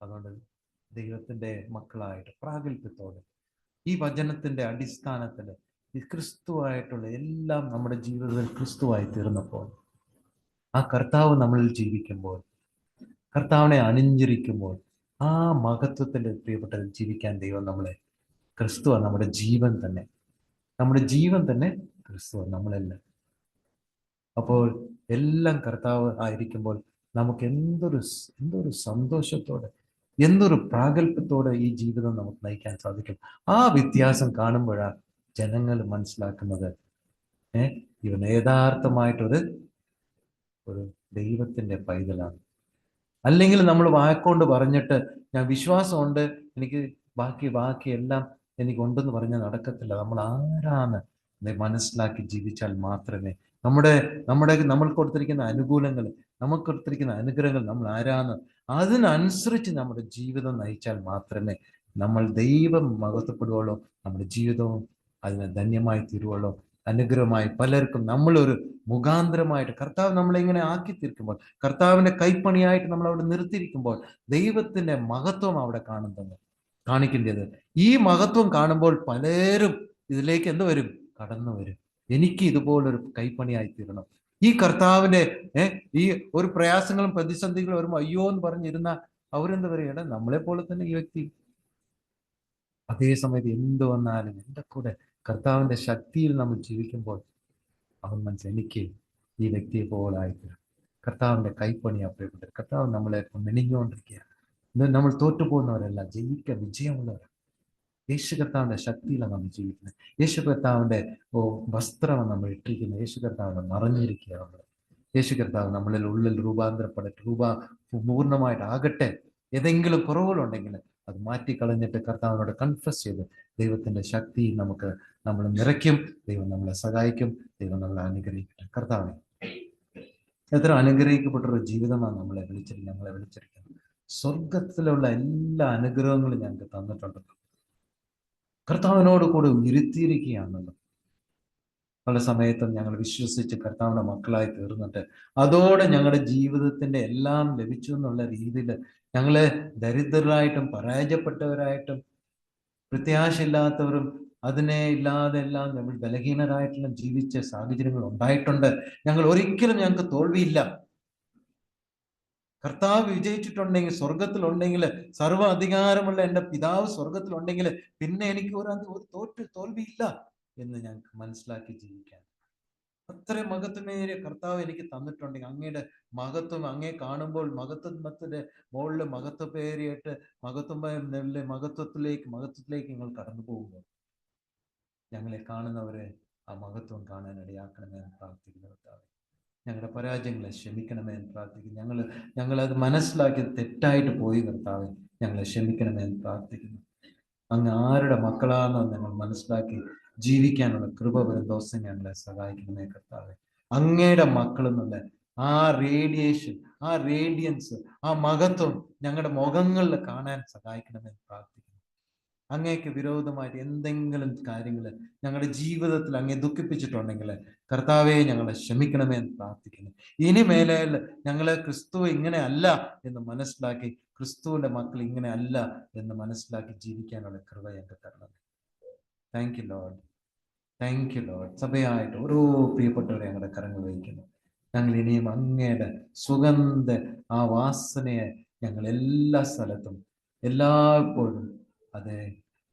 അതുകൊണ്ട് ദൈവത്തിന്റെ മക്കളായിട്ട് പ്രാഗൽഭ്യത്തോടെ ഈ വചനത്തിന്റെ അടിസ്ഥാനത്തിൽ ഈ ക്രിസ്തുവായിട്ടുള്ള എല്ലാം നമ്മുടെ ജീവിതത്തിൽ ക്രിസ്തുവായി തീർന്നപ്പോൾ, ആ കർത്താവ് നമ്മളിൽ ജീവിക്കുമ്പോൾ, കർത്താവിനെ അനുഞ്ചരിക്കുമ്പോൾ, ആ മഹത്വത്തിൽ പ്രിയപ്പെട്ടതിൽ ജീവിക്കാൻ ദൈവം നമ്മളെ, ക്രിസ്തുവാണ് നമ്മുടെ ജീവൻ തന്നെ. നമ്മുടെ ജീവൻ തന്നെ ക്രിസ്തുവാണ് നമ്മളെല്ലാം. അപ്പോൾ എല്ലാം കർത്താവ് ആയിരിക്കുമ്പോൾ നമുക്ക് എന്തൊരു സന്തോഷത്തോടെ, എന്തൊരു പ്രാഗൽഭ്യത്തോടെ ഈ ജീവിതം നമുക്ക് നയിക്കാൻ സാധിക്കും. ആ വ്യത്യാസം കാണുമ്പോഴാണ് ജനങ്ങൾ മനസ്സിലാക്കുന്നത് ഇവൻ യഥാർത്ഥമായിട്ടൊരു ദൈവത്തിന്റെ പൈതലാണ്. അല്ലെങ്കിൽ നമ്മൾ വാക്കുകൊണ്ട് പറഞ്ഞിട്ട് ഞാൻ വിശ്വാസമുണ്ട്, എനിക്ക് ബാക്കി എല്ലാം എനിക്കുണ്ടെന്ന് പറഞ്ഞാൽ നടക്കത്തില്ല. നമ്മൾ ആരാണ് മനസ്സിലാക്കി ജീവിച്ചാൽ മാത്രമേ നമ്മൾ കൊടുത്തിരിക്കുന്ന അനുകൂലങ്ങൾ, നമുക്ക് കൊടുത്തിരിക്കുന്ന അനുഗ്രഹങ്ങൾ നമ്മൾ ആരാണ് അതിനനുസരിച്ച് നമ്മുടെ ജീവിതം നയിച്ചാൽ മാത്രമേ നമ്മൾ ദൈവം മഹത്വപ്പെടുകയുള്ളൂ, നമ്മുടെ ജീവിതവും അതിന് ധന്യമായി തീരുവുള്ളൂ. അനുഗ്രഹമായി പലർക്കും നമ്മളൊരു മുഖാന്തരമായിട്ട് കർത്താവ് നമ്മളെ ഇങ്ങനെ ആക്കി തീർക്കുമ്പോൾ, കർത്താവിന്റെ കൈപ്പണിയായിട്ട് നമ്മൾ അവിടെ നിർത്തിയിരിക്കുമ്പോൾ ദൈവത്തിന്റെ മഹത്വം അവിടെ കാണിക്കേണ്ടത്. ഈ മഹത്വം കാണുമ്പോൾ പലരും ഇതിലേക്ക് എന്ത് വരും? കടന്നു വരും. എനിക്ക് ഇതുപോലൊരു കൈപ്പണിയായി തീരണം. ഈ കർത്താവിന്റെ ഈ ഒരു പ്രയാസങ്ങളും പ്രതിസന്ധികളും വരുമ്പോൾ അയ്യോ എന്ന് പറഞ്ഞിരുന്ന അവരെന്ത് പറയണം? നമ്മളെ പോലെ തന്നെ ഈ വ്യക്തി അതേ സമയത്ത് എന്ത് വന്നാലും എൻ്റെ കൂടെ കർത്താവിന്റെ ശക്തിയിൽ നമ്മൾ ജീവിക്കുമ്പോൾ അവൻ എനിക്ക് ഈ വ്യക്തിയെ പോലായിത്തീരും. കർത്താവിന്റെ കൈപ്പണി അപ്രിയപ്പെട്ടത്. കർത്താവ് നമ്മളെ മെനിഞ്ഞുകൊണ്ടിരിക്കുകയാണ്. നമ്മൾ തോറ്റുപോകുന്നവരല്ല, വിജയമുള്ളവരാണ്. യേശു കർത്താവിന്റെ ശക്തിയിലാണ് നമ്മൾ ജീവിക്കുന്നത്. യേശു കർത്താവിന്റെ വസ്ത്രമാണ് നമ്മൾ ഇട്ടിരിക്കുന്നത്. യേശു കർത്താവിനെ മറഞ്ഞിരിക്കുക നമ്മൾ. യേശു കർത്താവ് നമ്മളിൽ ഉള്ളിൽ രൂപാന്തരപ്പെടട്ടെ, പൂർണ്ണമായിട്ടാകട്ടെ. ഏതെങ്കിലും കുറവുകളുണ്ടെങ്കിൽ അത് മാറ്റിക്കളഞ്ഞിട്ട് കർത്താവിനോട് കൺഫസ് ചെയ്ത് ദൈവത്തിന്റെ ശക്തി നമ്മൾ നിറയ്ക്കും. ദൈവം നമ്മളെ സഹായിക്കും. ദൈവം നമ്മളെ അനുഗ്രഹിക്കട്ടെ. കർത്താവെ, എത്ര അനുഗ്രഹിക്കപ്പെട്ടൊരു ജീവിതമാണ് ഞങ്ങളെ വിളിച്ചിരിക്കുന്നത്. സ്വർഗത്തിലുള്ള എല്ലാ അനുഗ്രഹങ്ങളും ഞങ്ങൾക്ക് തന്നിട്ടുണ്ടല്ലോ. കർത്താവിനോട് കൂടെ ഇരുത്തിയിരിക്കുകയാണല്ലോ. പല സമയത്തും ഞങ്ങൾ വിശ്വസിച്ച് കർത്താവിന്റെ മക്കളായി തീർന്നിട്ട് അതോടെ ഞങ്ങളുടെ ജീവിതത്തിന്റെ എല്ലാം ലഭിച്ചു എന്നുള്ള രീതിയിൽ ഞങ്ങളെ ദരിദ്രരായിട്ടും പരാജയപ്പെട്ടവരായിട്ടും പ്രത്യാശയില്ലാത്തവരും അതിനെ ഇല്ലാതെ എല്ലാം നമ്മൾ ബലഹീനരായിട്ടുള്ള ജീവിച്ച സാഹചര്യങ്ങൾ ഉണ്ടായിട്ടുണ്ട്. ഞങ്ങൾക്ക് തോൽവിയില്ല. കർത്താവ് വിജയിച്ചിട്ടുണ്ടെങ്കിൽ, സ്വർഗത്തിലുണ്ടെങ്കിൽ, സർവ്വ അധികാരമുള്ള എൻ്റെ പിതാവ് സ്വർഗത്തിലുണ്ടെങ്കിൽ പിന്നെ എനിക്ക് ഒരു തോൽവിയില്ല എന്ന് ഞങ്ങൾക്ക് മനസ്സിലാക്കി ജീവിക്കാൻ അത്രയും മഹത്വമേറിയ കർത്താവ് എനിക്ക് തന്നിട്ടുണ്ടെങ്കിൽ, അങ്ങയുടെ മഹത്വം അങ്ങേ കാണുമ്പോൾ മഹത്വത്തിന്റെ മുകളിൽ മഹത്വപേറിയിട്ട് മഹത്വത്തിലേക്ക് നിങ്ങൾ കടന്നു പോകുമ്പോൾ ഞങ്ങളെ കാണുന്നവരെ ആ മഹത്വം കാണാൻ ഇടയാക്കണമേ എന്ന് പ്രാർത്ഥിക്കുന്നു. കർത്താവ്, ഞങ്ങളുടെ പരാജയങ്ങളെ ക്ഷമിക്കണമേ എന്ന് പ്രാർത്ഥിക്കുന്നു. ഞങ്ങളത് മനസ്സിലാക്കി തെറ്റായിട്ട് പോയി കർത്താവ്, ഞങ്ങളെ ക്ഷമിക്കണമേ എന്ന് പ്രാർത്ഥിക്കുന്നു. അങ്ങ് ആരുടെ മക്കളാണെന്ന് ഞങ്ങൾ മനസ്സിലാക്കി ജീവിക്കാനുള്ള കൃപ വരും ദിവസം ഞങ്ങളെ സഹായിക്കണമേ കർത്താവെ. അങ്ങയുടെ മക്കളെന്നുള്ള ആ റേഡിയേഷൻ, ആ റേഡിയൻസ്, ആ മഹത്വം ഞങ്ങളുടെ മുഖങ്ങളിൽ കാണാൻ സഹായിക്കണമെന്ന് പ്രാർത്ഥിക്കുന്നു. അങ്ങേക്ക് വിരോധമായിട്ട് എന്തെങ്കിലും കാര്യങ്ങൾ ഞങ്ങളുടെ ജീവിതത്തിൽ അങ്ങേ ദുഃഖിപ്പിച്ചിട്ടുണ്ടെങ്കിൽ കർത്താവെ ഞങ്ങളെ ക്ഷമിക്കണമേ എന്ന് പ്രാർത്ഥിക്കുന്നു. ഇനി മേലെ ഞങ്ങളെ ക്രിസ്തു ഇങ്ങനെ അല്ല എന്ന് മനസ്സിലാക്കി, ക്രിസ്തുവിന്റെ മക്കൾ ഇങ്ങനെ അല്ല എന്ന് മനസ്സിലാക്കി ജീവിക്കാനുള്ള കൃപ ഞങ്ങൾക്ക് തരണം. Thank you Lord, thank you Lord. സഭയായിട്ട് ഓരോ പ്രിയപ്പെട്ടവരെ ഞങ്ങളുടെ കരങ്ങൾ വഹിക്കുന്നു. ഞങ്ങൾ ഇനിയും അങ്ങയുടെ സുഗന്ധ ആ വാസനയെ ഞങ്ങൾ എല്ലാ സ്ഥലത്തും എല്ലായ്പ്പോഴും അതെ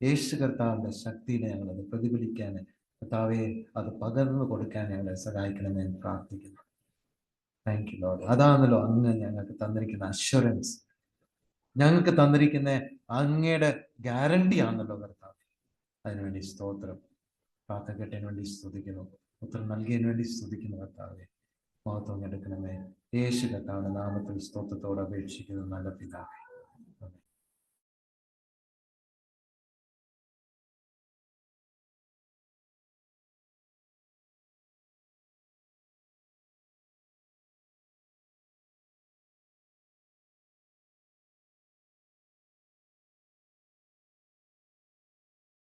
യേശു കർത്താവിന്റെ ശക്തിയെ ഞങ്ങളത് പ്രതിഫലിക്കാൻ കർത്താവെ അത് പകർന്നു കൊടുക്കാൻ ഞങ്ങളെ സഹായിക്കണമെന്ന് പ്രാർത്ഥിക്കുന്നു. Thank you Lord. അതാണല്ലോ അങ്ങ് ഞങ്ങൾക്ക് തന്നിരിക്കുന്ന അഷ്വറൻസ്, ഞങ്ങൾക്ക് തന്നിരിക്കുന്ന അങ്ങയുടെ ഗ്യാരണ്ടി ആണല്ലോ കർത്താവ്. അതിനുവേണ്ടി സ്തോത്രം. പ്രാർത്ഥനയ്ക്ക് വേണ്ടി സ്തുതിക്കുന്നു, ഉത്തരം നൽകിയതിനു വേണ്ടി സ്തുതിക്കുന്നു. കർത്താവെ മഹത്വം എടുക്കണമേ. യേശു കർത്താവിന്റെ നാമത്തിൽ സ്തോത്രത്തോടെ അപേക്ഷിക്കുന്നു നല്ല പിതാവേ.